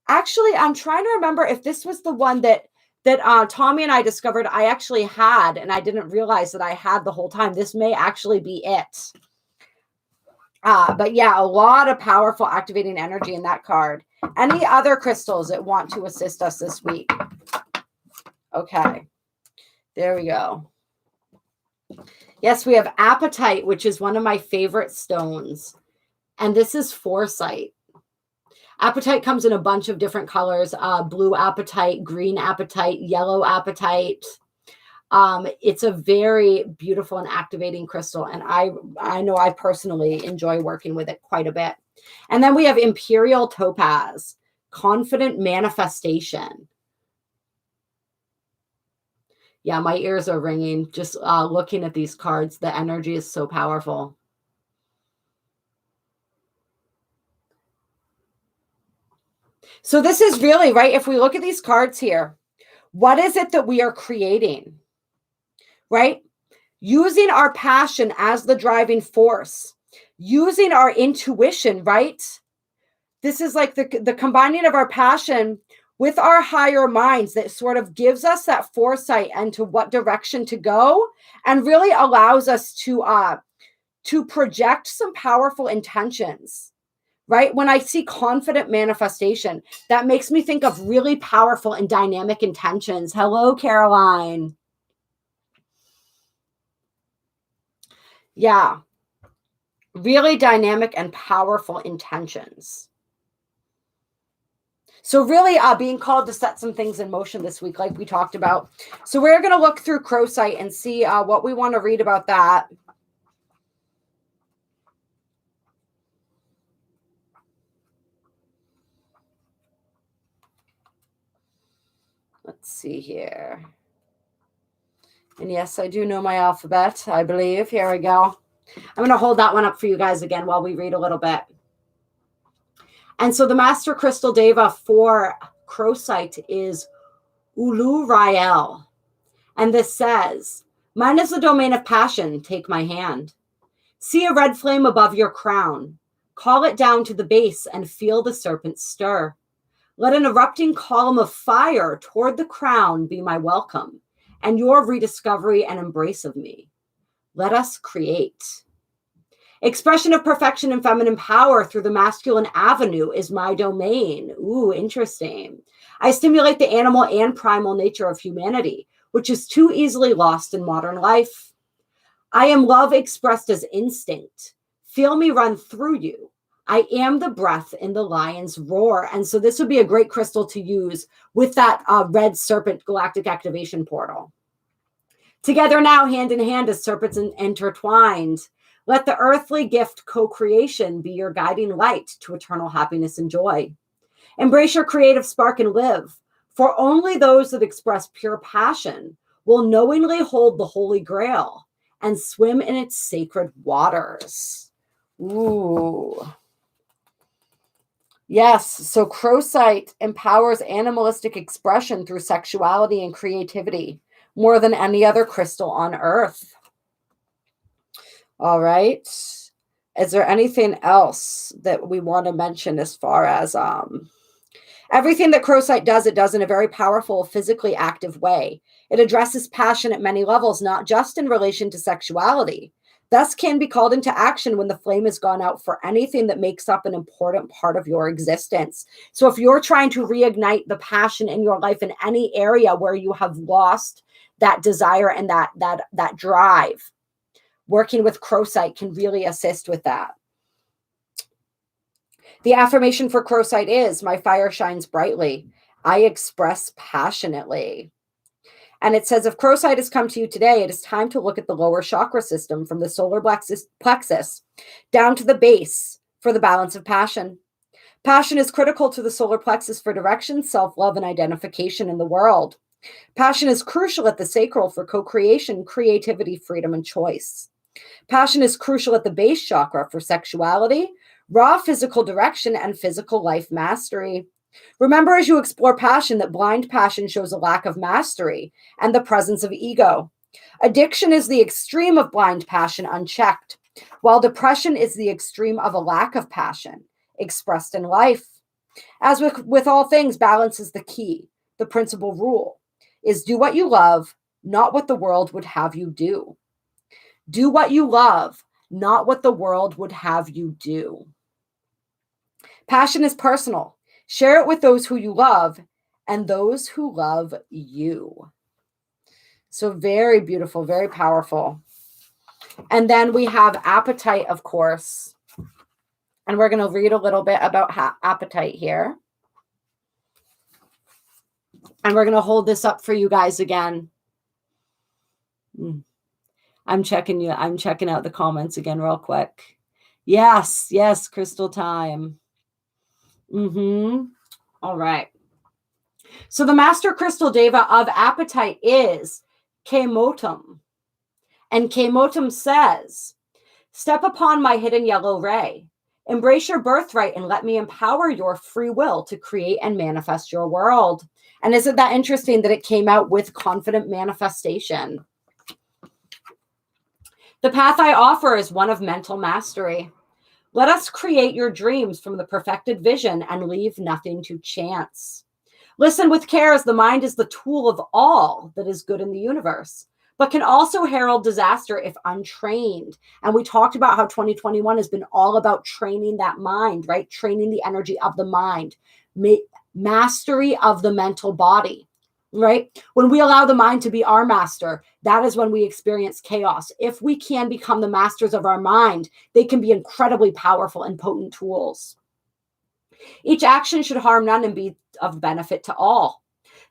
Actually, I'm trying to remember if this was the one that Tommy and I discovered I actually had, and I didn't realize that I had the whole time. This may actually be it. But yeah, a lot of powerful activating energy in that card. Any other crystals that want to assist us this week? Okay, there we go. Yes, we have Apatite, which is one of my favorite stones. And this is foresight. Apatite comes in a bunch of different colors. Blue apatite, green apatite, yellow apatite. It's a very beautiful and activating crystal. And I know I personally enjoy working with it quite a bit. And then we have Imperial Topaz, confident manifestation. Yeah, my ears are ringing just looking at these cards. The energy is so powerful. So this is really, right, if we look at these cards here, what is it that we are creating, right? Using our passion as the driving force, using our intuition, right? This is like the combining of our passion with our higher minds that sort of gives us that foresight into what direction to go and really allows us to project some powerful intentions, right? When I see confident manifestation, that makes me think of really powerful and dynamic intentions. Hello, Caroline. Yeah, really dynamic and powerful intentions. So really being called to set some things in motion this week, like we talked about. So we're going to look through Crocite and see what we want to read about that. Let's see here. And yes, I do know my alphabet, I believe. Here we go. I'm going to hold that one up for you guys again while we read a little bit. And so the Master Crystal Deva for Crocite is Ulu Rael. And this says, mine is the domain of passion. Take my hand. See a red flame above your crown. Call it down to the base and feel the serpent stir. Let an erupting column of fire toward the crown be my welcome and your rediscovery and embrace of me. Let us create. Expression of perfection and feminine power through the masculine avenue is my domain. Ooh, interesting. I stimulate the animal and primal nature of humanity, which is too easily lost in modern life. I am love expressed as instinct. Feel me run through you. I am the breath in the lion's roar. And so this would be a great crystal to use with that red serpent galactic activation portal. Together now, hand in hand as serpents intertwined. Let the earthly gift co-creation be your guiding light to eternal happiness and joy. Embrace your creative spark and live, for only those that express pure passion will knowingly hold the Holy Grail and swim in its sacred waters. Ooh. Yes, so Crocite empowers animalistic expression through sexuality and creativity more than any other crystal on Earth. All right. Is there anything else that we want to mention as far as everything that Crocite does, it does in a very powerful, physically active way. It addresses passion at many levels, not just in relation to sexuality. Thus can be called into action when the flame has gone out for anything that makes up an important part of your existence. So if you're trying to reignite the passion in your life in any area where you have lost that desire and that drive, working with Crocite can really assist with that. The affirmation for Crocite is, my fire shines brightly. I express passionately. And it says, if Crocite has come to you today, it is time to look at the lower chakra system from the solar plexus down to the base for the balance of passion. Passion is critical to the solar plexus for direction, self-love, and identification in the world. Passion is crucial at the sacral for co-creation, creativity, freedom, and choice. Passion is crucial at the base chakra for sexuality, raw physical direction, and physical life mastery. Remember, as you explore passion, that blind passion shows a lack of mastery and the presence of ego. Addiction is the extreme of blind passion unchecked, while depression is the extreme of a lack of passion expressed in life. As with all things, balance is the key. The principal rule is do what you love, not what the world would have you do. Do what you love, not what the world would have you do. Passion is personal. Share it with those who you love and those who love you. So very beautiful, very powerful. And then we have Apatite, of course. And we're going to read a little bit about Apatite here. And we're going to hold this up for you guys again. Mm. I'm checking out the comments again real quick. Yes, crystal time. All right. So the master crystal deva of Apatite is Kemotum. And Kemotum says, step upon my hidden yellow ray. Embrace your birthright and let me empower your free will to create and manifest your world. And isn't that interesting that it came out with confident manifestation? The path I offer is one of mental mastery. Let us create your dreams from the perfected vision and leave nothing to chance. Listen with care, as the mind is the tool of all that is good in the universe, but can also herald disaster if untrained. And we talked about how 2021 has been all about training that mind, right? Training the energy of the mind, mastery of the mental body, right? When we allow the mind to be our master, that is when we experience chaos. If we can become the masters of our mind, they can be incredibly powerful and potent tools. Each action should harm none and be of benefit to all.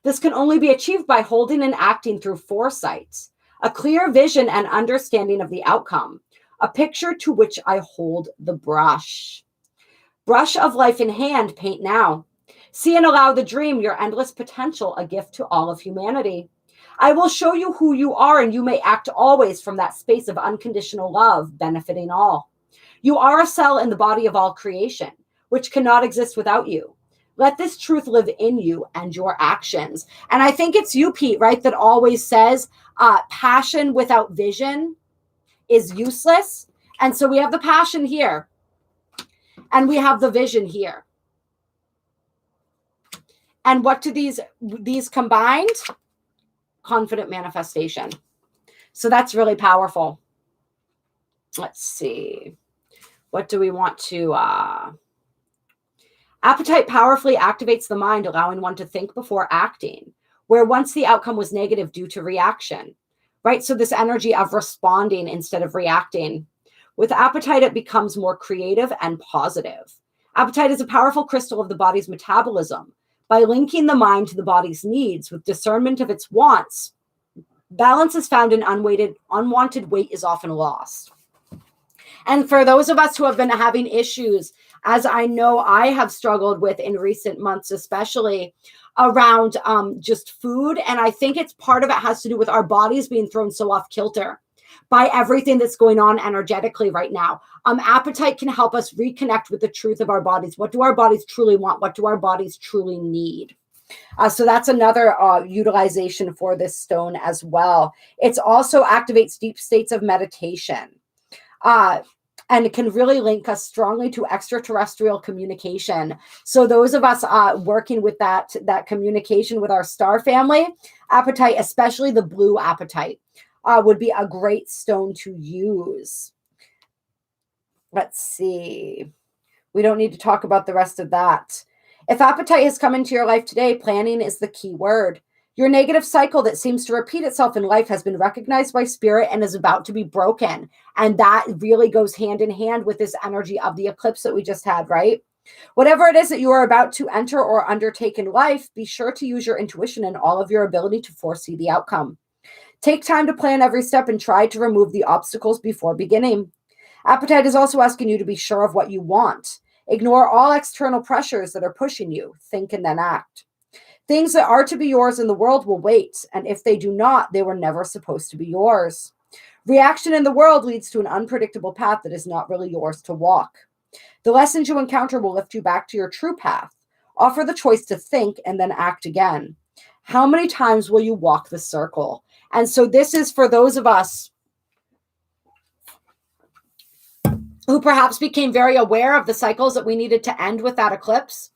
This can only be achieved by holding and acting through foresight, a clear vision and understanding of the outcome, a picture to which I hold the brush. Brush of life in hand, paint now. See and allow the dream, your endless potential, a gift to all of humanity. I will show you who you are, and you may act always from that space of unconditional love, benefiting all. You are a cell in the body of all creation, which cannot exist without you. Let this truth live in you and your actions. And I think it's you, Pete, right, that always says passion without vision is useless. And so we have the passion here and we have the vision here. And what do these combined? Confident manifestation. So that's really powerful. Let's see. What do we want to... Apatite powerfully activates the mind, allowing one to think before acting, where once the outcome was negative due to reaction, right? So this energy of responding instead of reacting. With Apatite, it becomes more creative and positive. Apatite is a powerful crystal of the body's metabolism. By linking the mind to the body's needs with discernment of its wants, balance is found and unwanted weight is often lost. And for those of us who have been having issues, as I know I have struggled with in recent months, especially around just food. And I think it's part of it has to do with our bodies being thrown so off kilter by everything that's going on energetically right now. Apatite can help us reconnect with the truth of our bodies. What do our bodies truly want? What do our bodies truly need? So that's another utilization for this stone as well. It also activates deep states of meditation. And it can really link us strongly to extraterrestrial communication. So those of us working with that communication with our star family, Apatite, especially the blue Apatite, would be a great stone to use. Let's see. We don't need to talk about the rest of that. If Apatite has come into your life today, planning is the key word. Your negative cycle that seems to repeat itself in life has been recognized by spirit and is about to be broken. And that really goes hand in hand with this energy of the eclipse that we just had, right? Whatever it is that you are about to enter or undertake in life, be sure to use your intuition and all of your ability to foresee the outcome. Take time to plan every step and try to remove the obstacles before beginning. Apatite is also asking you to be sure of what you want. Ignore all external pressures that are pushing you. Think and then act. Things that are to be yours in the world will wait, and if they do not, they were never supposed to be yours. Reaction in the world leads to an unpredictable path that is not really yours to walk. The lessons you encounter will lift you back to your true path. Offer the choice to think and then act again. How many times will you walk the circle? And so this is for those of us who perhaps became very aware of the cycles that we needed to end with that eclipse,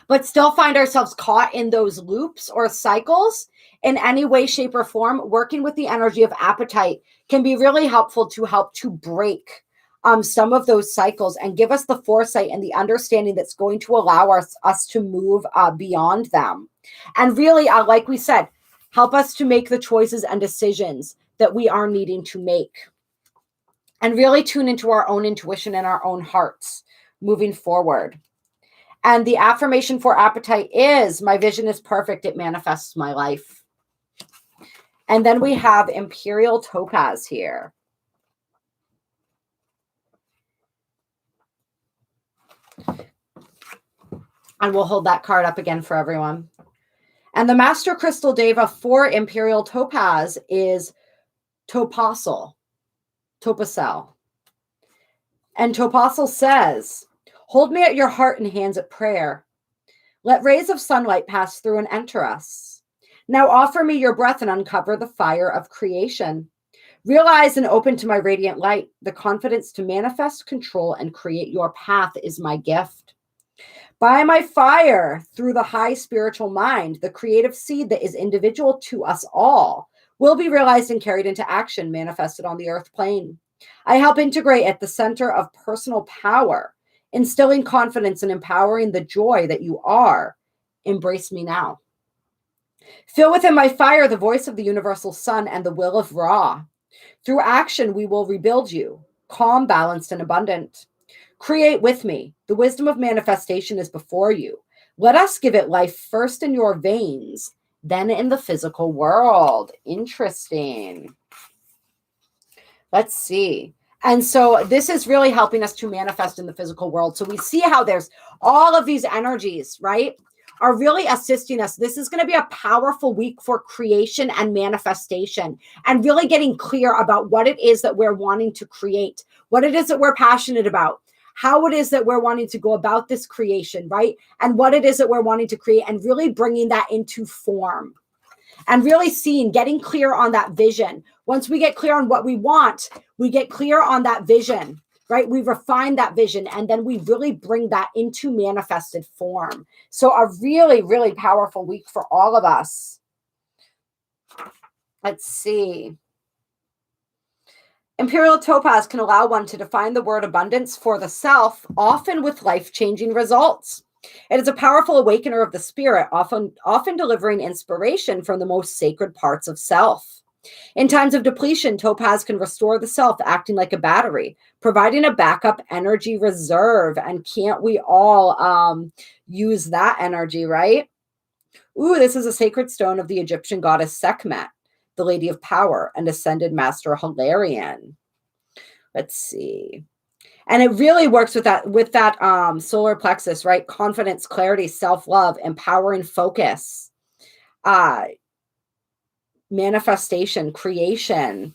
but still find ourselves caught in those loops or cycles in any way, shape, or form. Working with the energy of Apatite can be really helpful to help to break some of those cycles and give us the foresight and the understanding that's going to allow us to move beyond them. And really, like we said, help us to make the choices and decisions that we are needing to make. And really tune into our own intuition and our own hearts moving forward. And the affirmation for Apatite is, my vision is perfect. It manifests my life. And then we have Imperial Topaz here. And we'll hold that card up again for everyone. And the Master Crystal Deva for Imperial Topaz is Topazal. And Topazal says, hold me at your heart and hands at prayer. Let rays of sunlight pass through and enter us. Now offer me your breath and uncover the fire of creation. Realize and open to my radiant light. The confidence to manifest, control, and create your path is my gift. By my fire, through the high spiritual mind, the creative seed that is individual to us all will be realized and carried into action, manifested on the earth plane. I help integrate at the center of personal power, instilling confidence and empowering the joy that you are. Embrace me now. Feel within my fire the voice of the universal sun and the will of Ra. Through action, we will rebuild you, calm, balanced, and abundant. Create with me. The wisdom of manifestation is before you. Let us give it life first in your veins, then in the physical world. Interesting. Let's see. And so this is really helping us to manifest in the physical world. So we see how there's all of these energies, right, are really assisting us. This is going to be a powerful week for creation and manifestation and really getting clear about what it is that we're wanting to create, what it is that we're passionate about, how it is that we're wanting to go about this creation, right? And what it is that we're wanting to create and really bringing that into form and really seeing, getting clear on that vision. Once we get clear on what we want, we get clear on that vision, right? We refine that vision and then we really bring that into manifested form. So a really, really powerful week for all of us. Let's see. Imperial Topaz can allow one to define the word abundance for the self, often with life-changing results. It is a powerful awakener of the spirit, often delivering inspiration from the most sacred parts of self. In times of depletion, Topaz can restore the self, acting like a battery, providing a backup energy reserve. And can't we all use that energy, right? Ooh, this is a sacred stone of the Egyptian goddess Sekhmet, the Lady of Power, and Ascended Master Hilarion. Let's see. And it really works with that solar plexus, right? Confidence, clarity, self-love, empowering focus, manifestation, creation.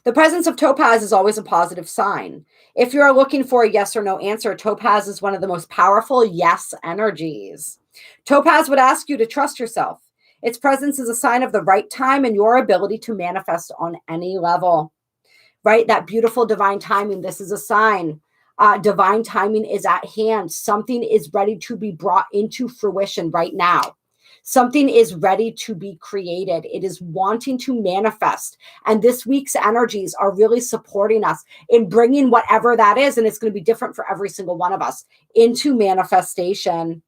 The presence of Topaz is always a positive sign. If you're looking for a yes or no answer, Topaz is one of the most powerful yes energies. Topaz would ask you to trust yourself. Its presence is a sign of the right time and your ability to manifest on any level, right? That beautiful divine timing. This is a sign. Divine timing is at hand. Something is ready to be brought into fruition right now. Something is ready to be created. It is wanting to manifest. And this week's energies are really supporting us in bringing whatever that is, and it's going to be different for every single one of us, into manifestation.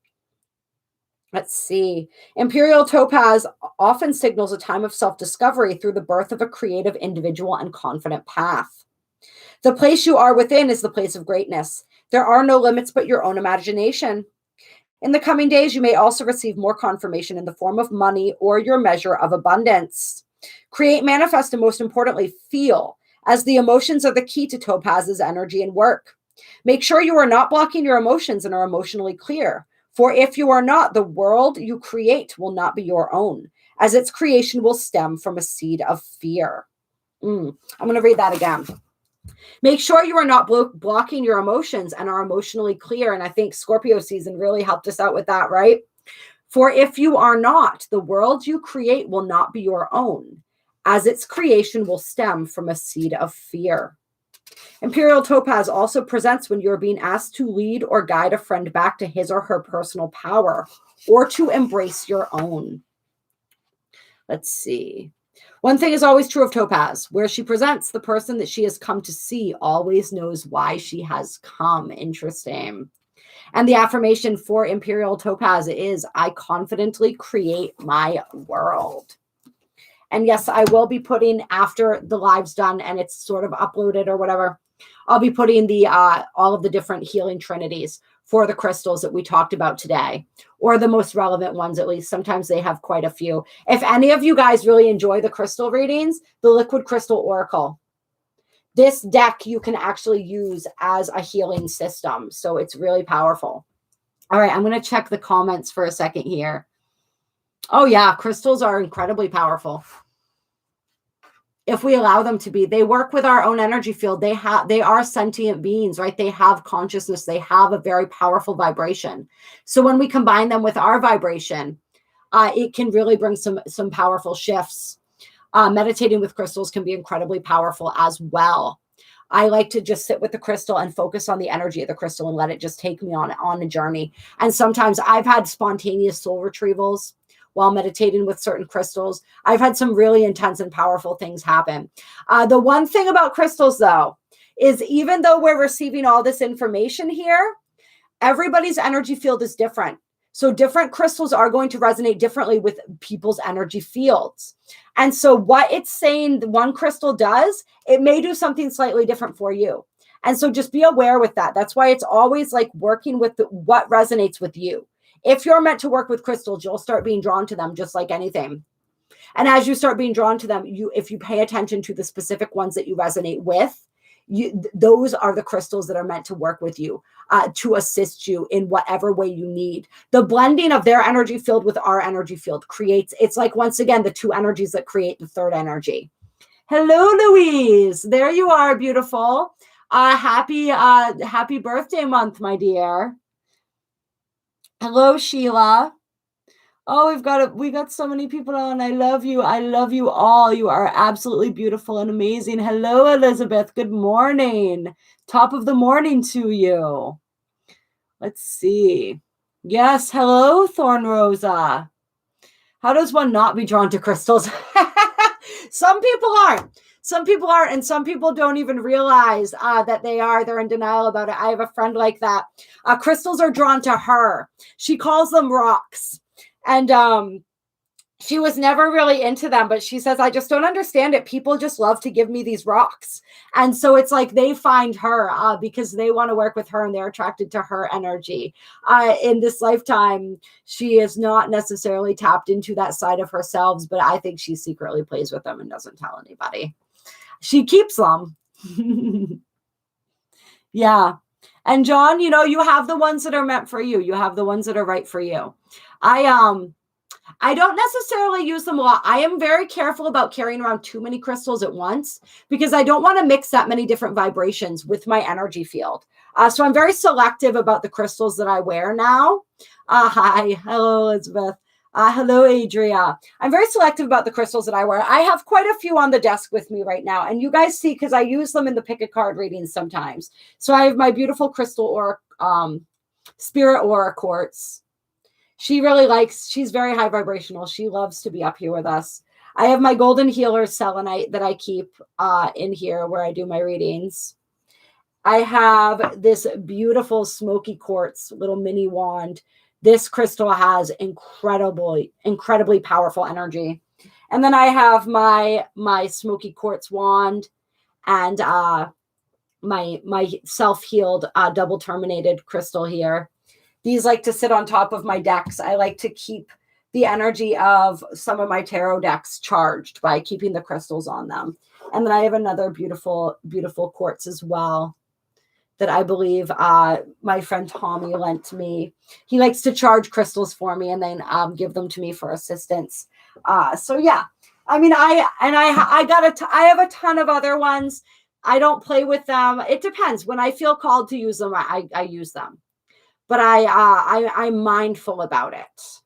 Let's see. Imperial Topaz often signals a time of self-discovery through the birth of a creative, individual, and confident path. The place you are within is the place of greatness. There are no limits but your own imagination. In the coming days, you may also receive more confirmation in the form of money or your measure of abundance. Create, manifest, and most importantly, feel, as the emotions are the key to Topaz's energy and work. Make sure you are not blocking your emotions and are emotionally clear. For if you are not, the world you create will not be your own, as its creation will stem from a seed of fear. I'm going to read that again. Make sure you are not blocking your emotions and are emotionally clear. And I think Scorpio season really helped us out with that, right? For if you are not, the world you create will not be your own, as its creation will stem from a seed of fear. Imperial Topaz also presents when you're being asked to lead or guide a friend back to his or her personal power or to embrace your own. Let's see. One thing is always true of Topaz. Where she presents, the person that she has come to see always knows why she has come. Interesting. And the affirmation for Imperial Topaz is, I confidently create my world. And yes, I will be putting, after the live's done and it's sort of uploaded or whatever, I'll be putting the all of the different healing trinities for the crystals that we talked about today, or the most relevant ones, at least. Sometimes they have quite a few. If any of you guys really enjoy the crystal readings, the Liquid Crystal Oracle, this deck you can actually use as a healing system. So it's really powerful. All right, I'm going to check the comments for a second here. Oh yeah, crystals are incredibly powerful. If we allow them to be, they work with our own energy field. They are sentient beings, right? They have consciousness. They have a very powerful vibration. So when we combine them with our vibration, it can really bring some powerful shifts. Meditating with crystals can be incredibly powerful as well. I like to just sit with the crystal and focus on the energy of the crystal and let it just take me on a journey. And sometimes I've had spontaneous soul retrievals while meditating with certain crystals. I've had some really intense and powerful things happen. The one thing about crystals, though, is even though we're receiving all this information here, everybody's energy field is different. So different crystals are going to resonate differently with people's energy fields. And so what it's saying the one crystal does, it may do something slightly different for you. And so just be aware with that. That's why it's always like working with what resonates with you. If you're meant to work with crystals, you'll start being drawn to them just like anything. And as you start being drawn to them, if you pay attention to the specific ones that you resonate with, those are the crystals that are meant to work with you, to assist you in whatever way you need. The blending of their energy field with our energy field creates, it's like, once again, the two energies that create the third energy. Hello, Louise. There you are, beautiful. Happy birthday month, my dear. Hello, Sheila. Oh, we got so many people on. I love you. I love you all. You are absolutely beautiful and amazing. Hello, Elizabeth. Good morning. Top of the morning to you. Let's see. Yes. Hello, Thorn Rosa. How does one not be drawn to crystals? Some people aren't. Some people aren't, and some people don't even realize that they are. They're in denial about it. I have a friend like that. Crystals are drawn to her. She calls them rocks. And she was never really into them, but she says, I just don't understand it. People just love to give me these rocks. And so it's like they find her because they want to work with her and they're attracted to her energy. In this lifetime, she is not necessarily tapped into that side of herself, but I think she secretly plays with them and doesn't tell anybody. She keeps them. Yeah. And John, you have the ones that are meant for you. You have the ones that are right for you. I don't necessarily use them a lot. I am very careful about carrying around too many crystals at once because I don't want to mix that many different vibrations with my energy field. So I'm very selective about the crystals that I wear now. Hi. Hello, Elizabeth. Hello, Adria. I'm very selective about the crystals that I wear. I have quite a few on the desk with me right now. And you guys see, because I use them in the pick a card readings sometimes. So I have my beautiful crystal or spirit aura quartz. She's very high vibrational. She loves to be up here with us. I have my golden healer selenite that I keep in here where I do my readings. I have this beautiful smoky quartz little mini wand. This crystal has incredibly powerful energy. And then I have my smoky quartz wand and my self-healed double terminated crystal here. These like to sit on top of my decks. I like to keep the energy of some of my tarot decks charged by keeping the crystals on them. And then I have another beautiful, beautiful quartz as well that I believe my friend Tommy lent me. He likes to charge crystals for me and then give them to me for assistance. So yeah, I mean, I have a ton of other ones. I don't play with them. It depends. When I feel called to use them, I use them. But I'm mindful about it.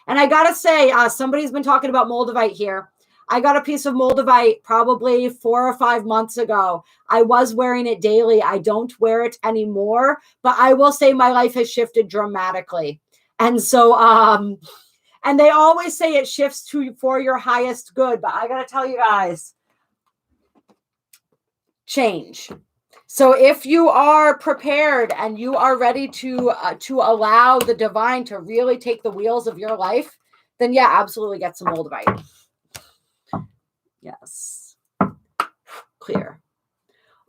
And I got to say, somebody's been talking about moldavite here. I got a piece of moldavite probably 4 or 5 months ago. I was wearing it daily. I don't wear it anymore, but I will say my life has shifted dramatically. And so, and they always say it shifts for your highest good, but I got to tell you guys, change. So if you are prepared and you are ready to allow the divine to really take the wheels of your life, then yeah, absolutely get some moldavite. Yes. Clear.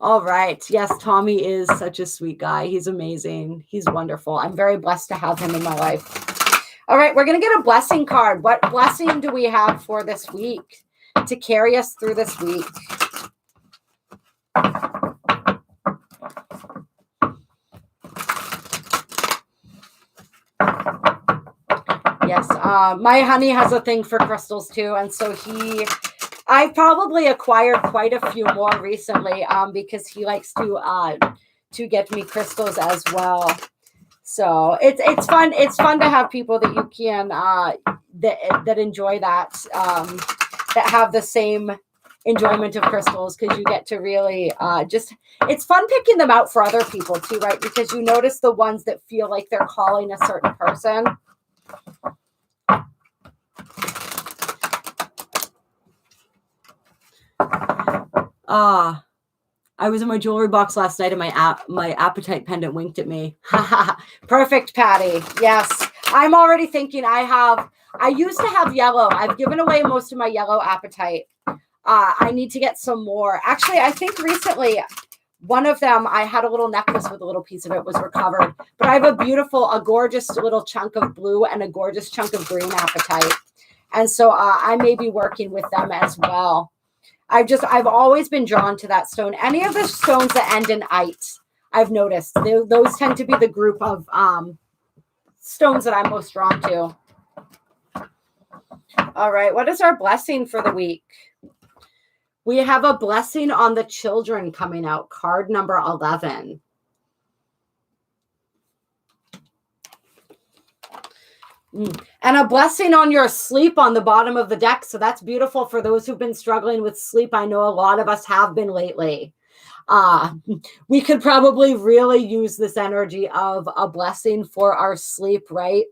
All right. Yes, Tommy is such a sweet guy. He's amazing. He's wonderful. I'm very blessed to have him in my life. All right, we're going to get a blessing card. What blessing do we have for this week to carry us through this week? Yes, my honey has a thing for crystals too, and so I've probably acquired quite a few more recently, because he likes to get me crystals as well. So it's fun. It's fun to have people that you can that enjoy that, that have the same enjoyment of crystals, because you get to really it's fun picking them out for other people too, right? Because you notice the ones that feel like they're calling a certain person. I was in my jewelry box last night and my Apatite pendant winked at me. Perfect, Patty. Yes. I'm already thinking I used to have yellow. I've given away most of my yellow Apatite. I need to get some more. Actually, I think recently one of them, I had a little necklace with a little piece of it was recovered. But I have a gorgeous little chunk of blue and a gorgeous chunk of green Apatite. And so I may be working with them as well. I've always been drawn to that stone. Any of the stones that end in "ite," I've noticed those tend to be the group of stones that I'm most drawn to. All right, what is our blessing for the week? We have a blessing on the children coming out, card number 11. And a blessing on your sleep on the bottom of the deck. So that's beautiful for those who've been struggling with sleep. I know a lot of us have been lately. We could probably really use this energy of a blessing for our sleep, right?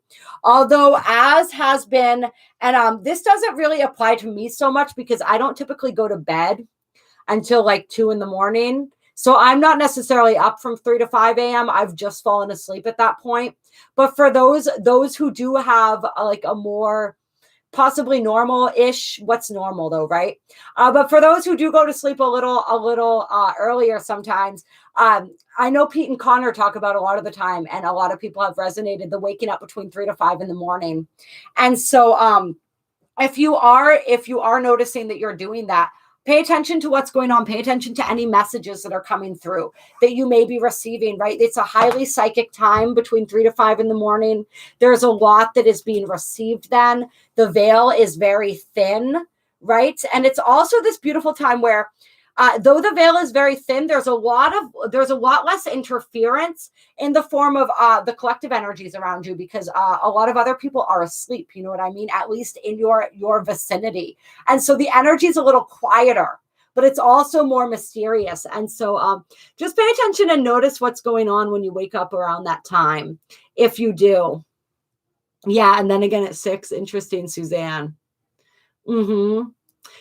Although as has been, and this doesn't really apply to me so much because I don't typically go to bed until like 2 a.m. So I'm not necessarily up from 3 to 5 a.m. I've just fallen asleep at that point. But for those who do have like a more possibly normal-ish, what's normal though, right? But for those who do go to sleep a little earlier sometimes, I know Pete and Connor talk about a lot of the time, and a lot of people have resonated the waking up between 3 to 5 in the morning. And so if you are noticing that you're doing that, pay attention to what's going on. Pay attention to any messages that are coming through that you may be receiving, right? It's a highly psychic time between 3 to 5 in the morning. There's a lot that is being received then. The veil is very thin, right? And it's also this beautiful time where though the veil is very thin, there's a lot less interference in the form of the collective energies around you, because a lot of other people are asleep. You know what I mean? At least in your vicinity. And so the energy is a little quieter, but it's also more mysterious. And so just pay attention and notice what's going on when you wake up around that time, if you do. Yeah, and then again at 6, interesting, Suzanne.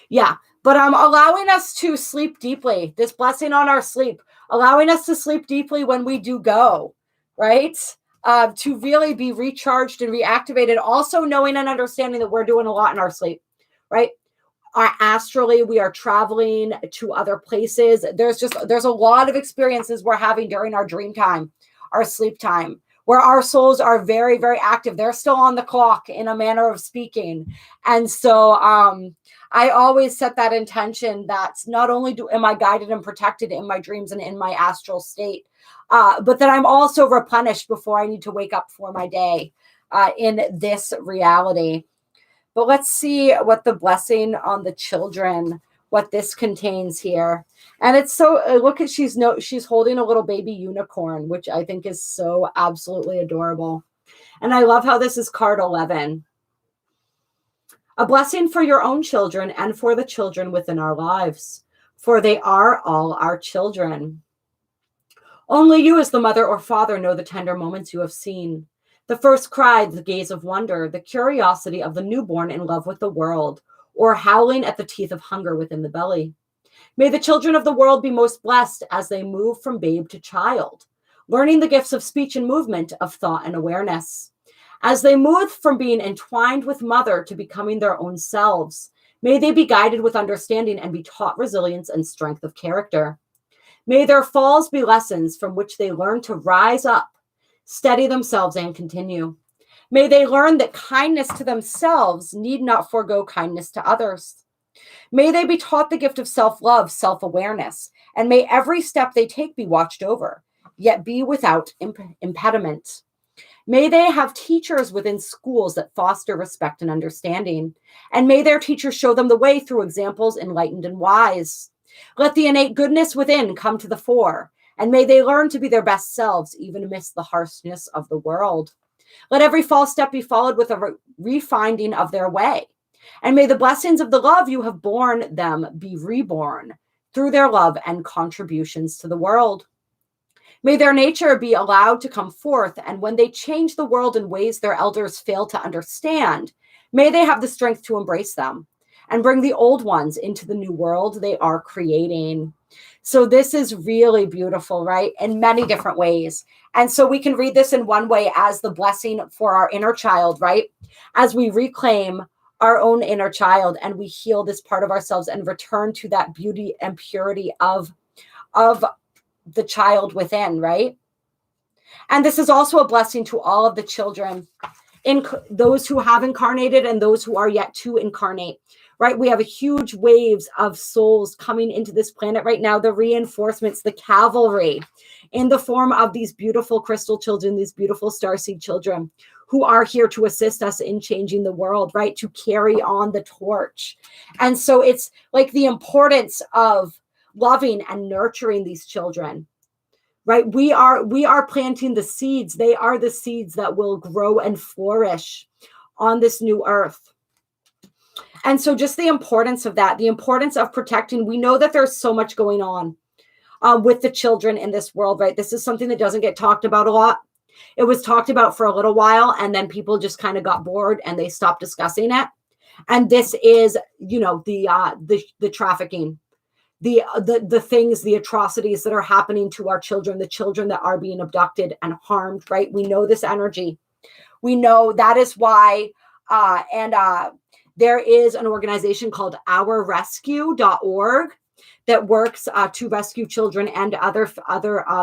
Yeah. But allowing us to sleep deeply, this blessing on our sleep, allowing us to sleep deeply when we do go, right? To really be recharged and reactivated. Also knowing and understanding that we're doing a lot in our sleep, right? Astrally, we are traveling to other places. There's a lot of experiences we're having during our dream time, our sleep time, where our souls are very, very active. They're still on the clock in a manner of speaking. And so I always set that intention that not only am I guided and protected in my dreams and in my astral state, but that I'm also replenished before I need to wake up for my day in this reality. But let's see what the blessing on the children, what this contains here. And it's so, look at, she's holding a little baby unicorn, which I think is so absolutely adorable. And I love how this is card 11. A blessing for your own children and for the children within our lives, for they are all our children. Only you as the mother or father know the tender moments you have seen. The first cry, the gaze of wonder, the curiosity of the newborn in love with the world, or howling at the teeth of hunger within the belly. May the children of the world be most blessed as they move from babe to child, learning the gifts of speech and movement, of thought and awareness. As they move from being entwined with mother to becoming their own selves, may they be guided with understanding and be taught resilience and strength of character. May their falls be lessons from which they learn to rise up, steady themselves, and continue. May they learn that kindness to themselves need not forego kindness to others. May they be taught the gift of self-love, self-awareness, and may every step they take be watched over, yet be without impediment. May they have teachers within schools that foster respect and understanding, and may their teachers show them the way through examples enlightened and wise. Let the innate goodness within come to the fore, and may they learn to be their best selves, even amidst the harshness of the world. Let every false step be followed with a refinding of their way. And may the blessings of the love you have borne them be reborn through their love and contributions to the world. May their nature be allowed to come forth, and when they change the world in ways their elders fail to understand, may they have the strength to embrace them and bring the old ones into the new world they are creating. So this is really beautiful, right? In many different ways. And so we can read this in one way as the blessing for our inner child, right? As we reclaim our own inner child and we heal this part of ourselves and return to that beauty and purity of the child within, right? And this is also a blessing to all of the children, in those who have incarnated and those who are yet to incarnate, right? We have a huge waves of souls coming into this planet right now, the reinforcements, the cavalry, in the form of these beautiful crystal children, these beautiful starseed children who are here to assist us in changing the world, right? To carry on the torch. And so it's like the importance of loving and nurturing these children, right? We are planting the seeds. They are the seeds that will grow and flourish on this new earth. And so just the importance of that, the importance of protecting. We know that there's so much going on with the children in this world, right? This is something that doesn't get talked about a lot. It was talked about for a little while, and then people just kind of got bored and they stopped discussing it. And this is, you know, the trafficking, the things, the atrocities that are happening to our children, the children that are being abducted and harmed, right? We know this energy. We know that is why, there is an organization called ourrescue.org that works to rescue children and other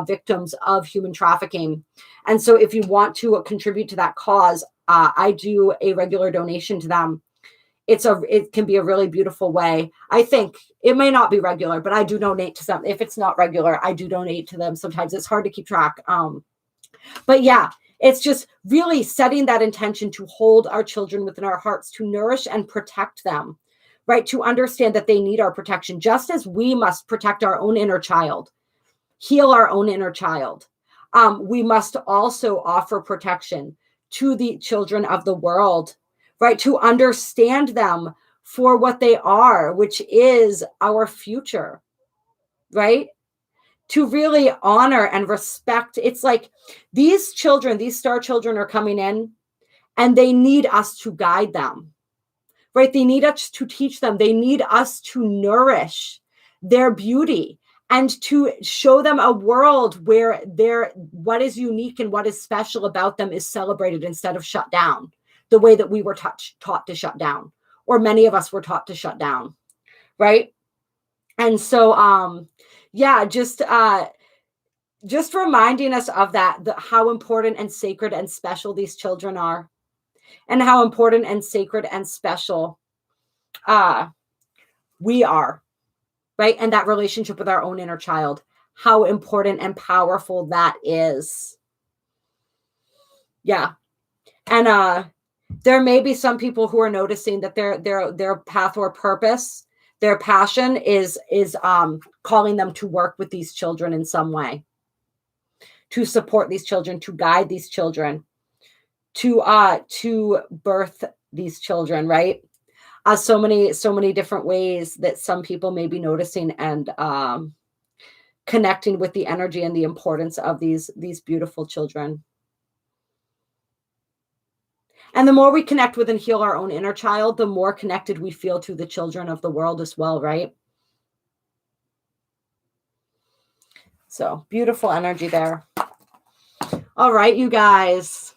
victims of human trafficking. And so if you want to contribute to that cause, I do a regular donation to them. It can be a really beautiful way. I think it may not be regular, but I do donate to them. If it's not regular, I do donate to them. Sometimes it's hard to keep track. But yeah, it's just really setting that intention to hold our children within our hearts, to nourish and protect them, right? To understand that they need our protection, just as we must protect our own inner child, heal our own inner child. We must also offer protection to the children of the world, right? To understand them for what they are, which is our future, right? To really honor and respect. It's like these children, these star children are coming in and they need us to guide them, right? They need us to teach them. They need us to nourish their beauty and to show them a world where what is unique and what is special about them is celebrated instead of shut down, the way that we were taught to shut down, or many of us were taught to shut down, right? And so, yeah, just reminding us of that, how important and sacred and special these children are, and how important and sacred and special we are, right? And that relationship with our own inner child, how important and powerful that is. Yeah. And there may be some people who are noticing that their path or purpose, their passion is calling them to work with these children in some way, to support these children, to guide these children, to birth these children, right? So many different ways that some people may be noticing and connecting with the energy and the importance of these beautiful children. And the more we connect with and heal our own inner child, the more connected we feel to the children of the world as well, right? So beautiful energy there. All right, you guys.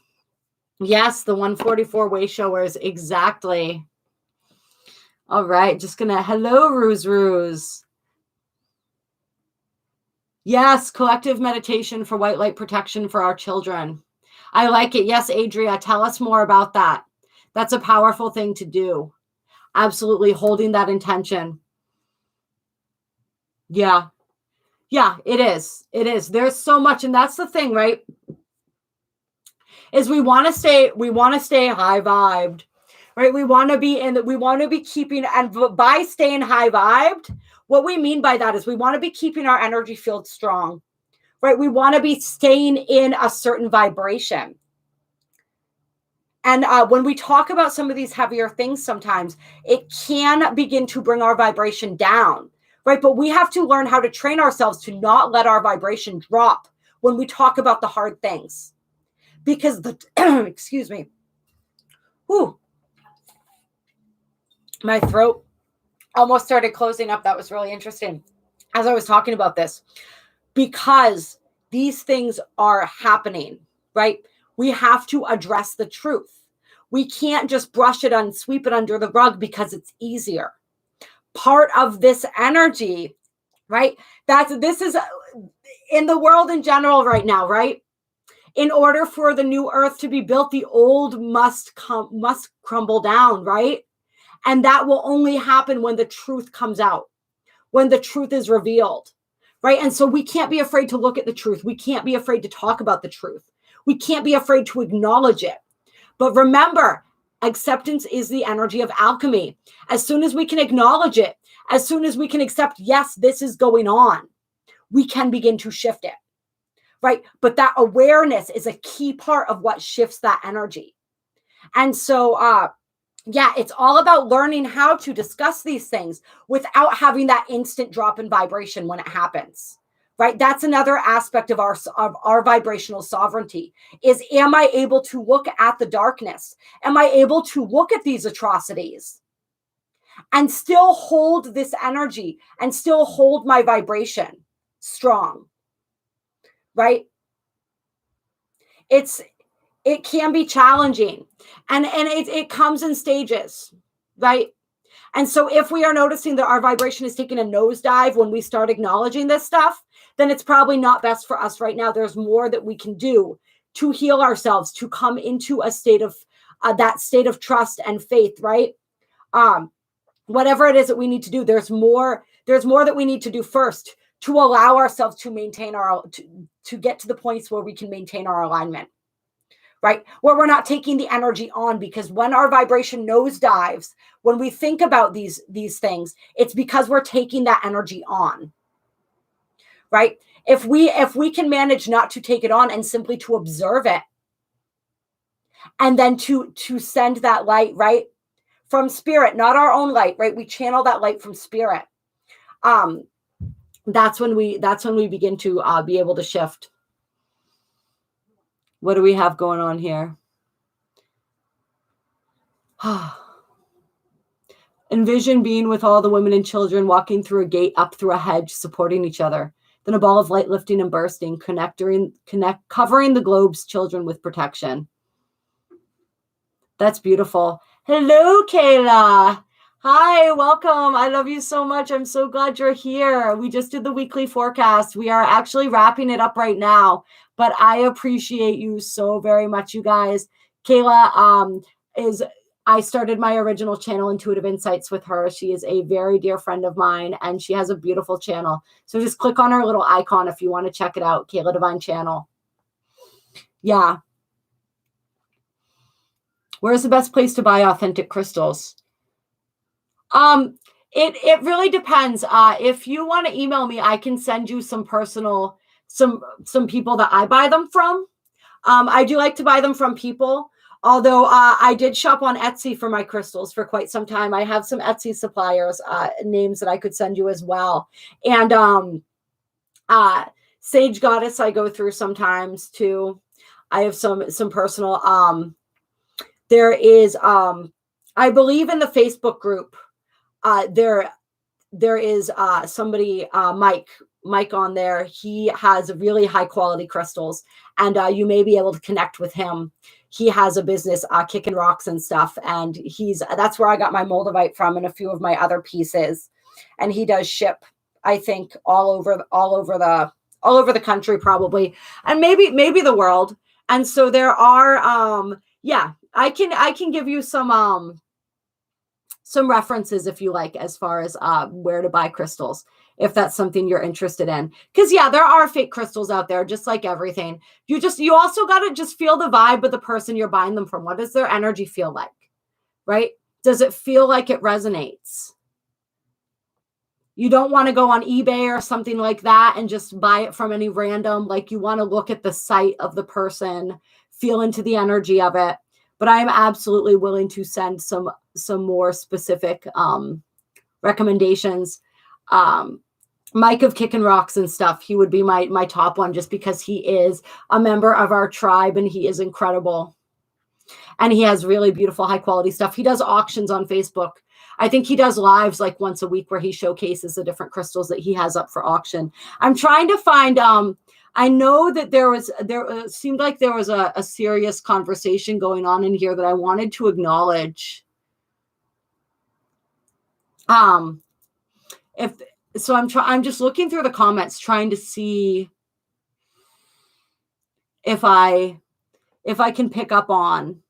Yes, the 144 way showers, exactly. All right, just gonna, hello, Ruse. Yes, collective meditation for white light protection for our children. I like it. Yes, Adria, tell us more about that. That's a powerful thing to do. Absolutely holding that intention. Yeah. Yeah, it is. It is. There's so much. And that's the thing, right? Is we want to stay high vibed, right? We want to be keeping, and by staying high vibed, what we mean by that is we want to be keeping our energy field strong, right? We want to be staying in a certain vibration. And when we talk about some of these heavier things, sometimes it can begin to bring our vibration down, right? But we have to learn how to train ourselves to not let our vibration drop when we talk about the hard things. Because excuse me. Whew. My throat almost started closing up. That was really interesting as I was talking about this. Because these things are happening, right? We have to address the truth. We can't just brush it and sweep it under the rug because it's easier. Part of this energy, right? This is in the world in general right now, right? In order for the new earth to be built, the old must crumble down, right? And that will only happen when the truth comes out, when the truth is revealed, right? And so we can't be afraid to look at the truth. We can't be afraid to talk about the truth. We can't be afraid to acknowledge it. But remember, acceptance is the energy of alchemy. As soon as we can acknowledge it, as soon as we can accept, yes, this is going on, we can begin to shift it, right? But that awareness is a key part of what shifts that energy. And so, yeah, it's all about learning how to discuss these things without having that instant drop in vibration when it happens, right? That's another aspect of our vibrational sovereignty is, am I able to look at the darkness? Am I able to look at these atrocities and still hold this energy and still hold my vibration strong, right? It can be challenging, and it comes in stages, right? And so if we are noticing that our vibration is taking a nosedive when we start acknowledging this stuff, then it's probably not best for us right now. There's more that we can do to heal ourselves, to come into a state of that state of trust and faith, right? Whatever it is that we need to do, there's more that we need to do first to allow ourselves to maintain to get to the points where we can maintain our alignment, right? Where we're not taking the energy on, because when our vibration nosedives, when we think about these things, it's because we're taking that energy on, right? If we can manage not to take it on and simply to observe it, and then to send that light, right, from spirit, not our own light, right? We channel that light from spirit. That's when we begin to be able to shift. What do we have going on here? Envision being with all the women and children walking through a gate, up through a hedge, supporting each other. Then a ball of light lifting and bursting, covering the globe's children with protection. That's beautiful. Hello, Kayla. Hi, welcome. I love you so much. I'm so glad you're here. We just did the weekly forecast. We are actually wrapping it up right now, but I appreciate you so very much, you guys. Kayla I started my original channel, Intuitive Insights, with her. She is a very dear friend of mine, and she has a beautiful channel. So just click on her little icon if you want to check it out, Kayla Divine Channel. Yeah. Where's the best place to buy authentic crystals? It really depends. If you want to email me, I can send you some personal, some people that I buy them from. I do like to buy them from people. Although I did shop on Etsy for my crystals for quite some time. I have some Etsy suppliers, names that I could send you as well. And Sage Goddess I go through sometimes too. I have some personal. There is, I believe in the Facebook group, there is somebody, Mike on there. He has really high quality crystals, and you may be able to connect with him. He has a business, kicking rocks and stuff, and that's where I got my moldavite from and a few of my other pieces. And he does ship, I think, all over all over the country probably, and maybe the world. And so there are, yeah, I can give you some references if you like, as far as where to buy crystals, if that's something you're interested in. Because yeah, there are fake crystals out there, just like everything. You also got to just feel the vibe of the person you're buying them from. What does their energy feel like, right? Does it feel like it resonates? You don't want to go on eBay or something like that and just buy it from any random. Like, you want to look at the site of the person, feel into the energy of it. But I am absolutely willing to send some more specific recommendations. Mike of Kickin' Rocks and stuff, he would be my top one, just because he is a member of our tribe and he is incredible. And he has really beautiful, high quality stuff. He does auctions on Facebook. I think he does lives like once a week where he showcases the different crystals that he has up for auction. I'm trying to find, I know that there seemed like there was a serious conversation going on in here that I wanted to acknowledge. I'm just looking through the comments, trying to see if I can pick up on.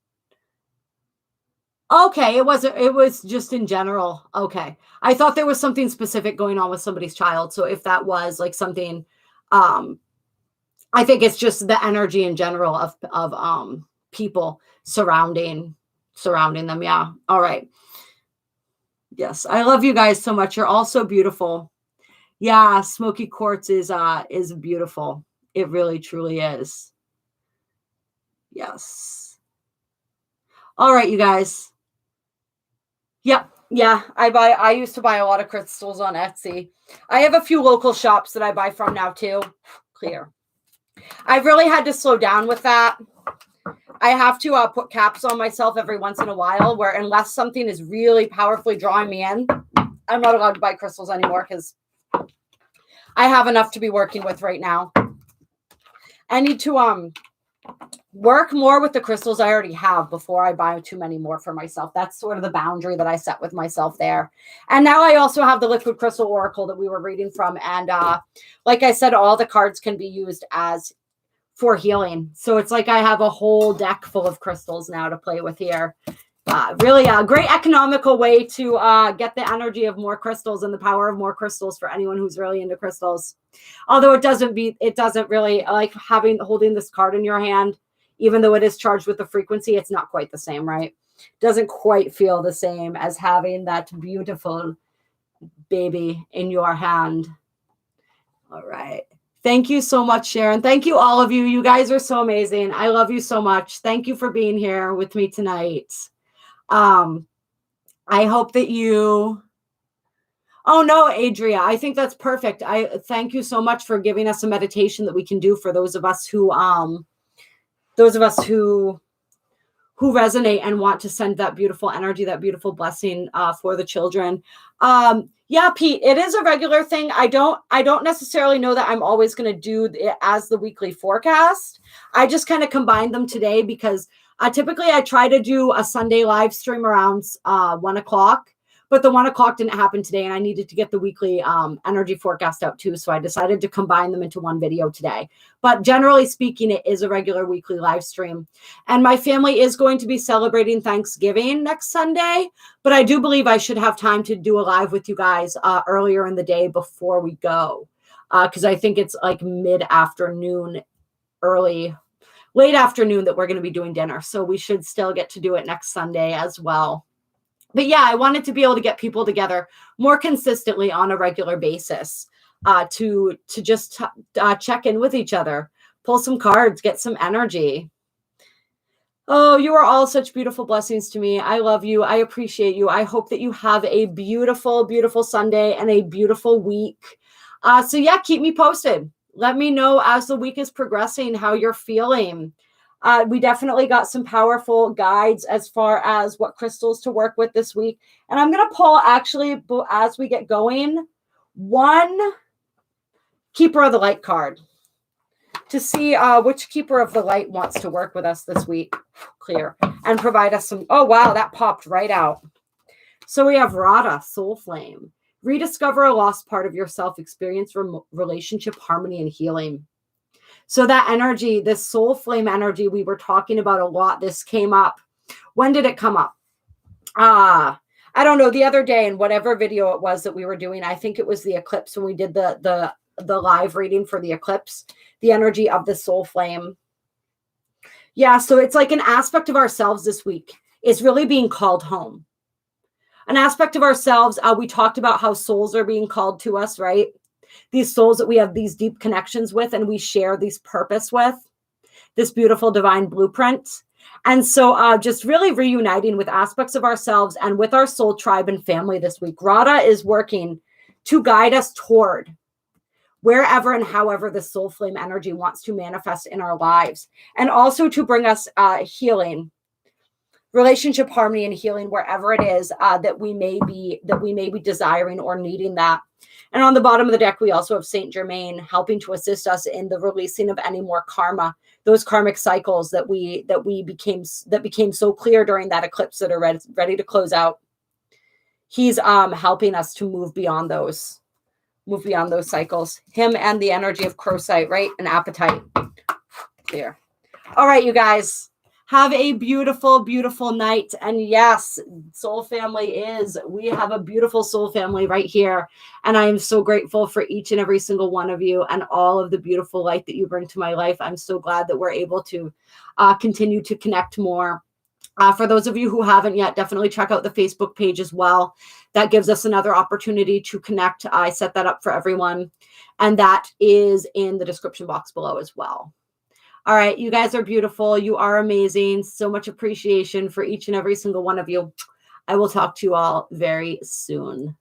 Okay, it was just in general. Okay. I thought there was something specific going on with somebody's child. So if that was like something, I think it's just the energy in general of people surrounding them. Yeah. All right. Yes. I love you guys so much. You're all so beautiful. Yeah. Smoky quartz is beautiful. It really, truly is. Yes. All right, you guys. Yep. Yeah. I used to buy a lot of crystals on Etsy. I have a few local shops that I buy from now too. Clear. I've really had to slow down with that. I have to put caps on myself every once in a while, where unless something is really powerfully drawing me in, I'm not allowed to buy crystals anymore, because I have enough to be working with right now. I need to work more with the crystals I already have before I buy too many more for myself. That's sort of the boundary that I set with myself there. And now I also have the liquid crystal oracle that we were reading from. And like I said, all the cards can be used as for healing. So it's like I have a whole deck full of crystals now to play with here. Really a great economical way to get the energy of more crystals and the power of more crystals for anyone who's really into crystals. Although it doesn't really like holding this card in your hand, even though it is charged with the frequency, it's not quite the same, right? Doesn't quite feel the same as having that beautiful baby in your hand. All right. Thank you so much, Sharon. Thank you, all of you. You guys are so amazing. I love you so much. Thank you for being here with me tonight. I hope that you... Oh no, Adria, I think that's perfect. I thank you so much for giving us a meditation that we can do for those of us who resonate and want to send that beautiful energy, that beautiful blessing for the children. Yeah, Pete, it is a regular thing. I don't necessarily know that I'm always going to do it as the weekly forecast. I just kind of combined them today because typically I try to do a Sunday live stream around 1 o'clock. But the 1 o'clock didn't happen today, and I needed to get the weekly energy forecast out too. So I decided to combine them into one video today. But generally speaking, it is a regular weekly live stream. And my family is going to be celebrating Thanksgiving next Sunday. But I do believe I should have time to do a live with you guys earlier in the day before we go. Because I think it's like mid-afternoon, late afternoon that we're going to be doing dinner. So we should still get to do it next Sunday as well. But yeah, I wanted to be able to get people together more consistently on a regular basis to just check in with each other, pull some cards, get some energy. Oh, you are all such beautiful blessings to me. I love you. I appreciate you. I hope that you have a beautiful, beautiful Sunday and a beautiful week. So yeah, keep me posted. Let me know as the week is progressing how you're feeling. We definitely got some powerful guides as far as what crystals to work with this week. And I'm going to pull, actually, as we get going, one Keeper of the Light card to see which Keeper of the Light wants to work with us this week. Clear. And provide us some... Oh, wow, that popped right out. So we have Radha, Soul Flame. rediscover a lost part of yourself, experience relationship harmony and healing. So that energy, this soul flame energy we were talking about a lot, this came up. When did it come up? I don't know, the other day in whatever video it was that we were doing. I think it was the eclipse when we did the live reading for the eclipse, the energy of the soul flame. Yeah, so it's like an aspect of ourselves this week is really being called home. An aspect of ourselves, we talked about how souls are being called to us, right? These souls that we have these deep connections with and we share this purpose with, this beautiful divine blueprint. And so just really reuniting with aspects of ourselves and with our soul tribe and family this week. Radha is working to guide us toward wherever and however the soul flame energy wants to manifest in our lives, and also to bring us healing, relationship harmony and healing wherever it is that we may be desiring or needing that. And on the bottom of the deck, we also have Saint Germain helping to assist us in the releasing of any more karma, those karmic cycles that became so clear during that eclipse that are ready to close out. He's helping us to move beyond those cycles. Him and the energy of Crocite, right? And Apatite. There. All right, you guys. Have a beautiful, beautiful night. And yes, soul family we have a beautiful soul family right here. And I am so grateful for each and every single one of you and all of the beautiful light that you bring to my life. I'm so glad that we're able to continue to connect more. For those of you who haven't yet, definitely check out the Facebook page as well. That gives us another opportunity to connect. I set that up for everyone. And that is in the description box below as well. All right, you guys are beautiful. You are amazing. So much appreciation for each and every single one of you. I will talk to you all very soon.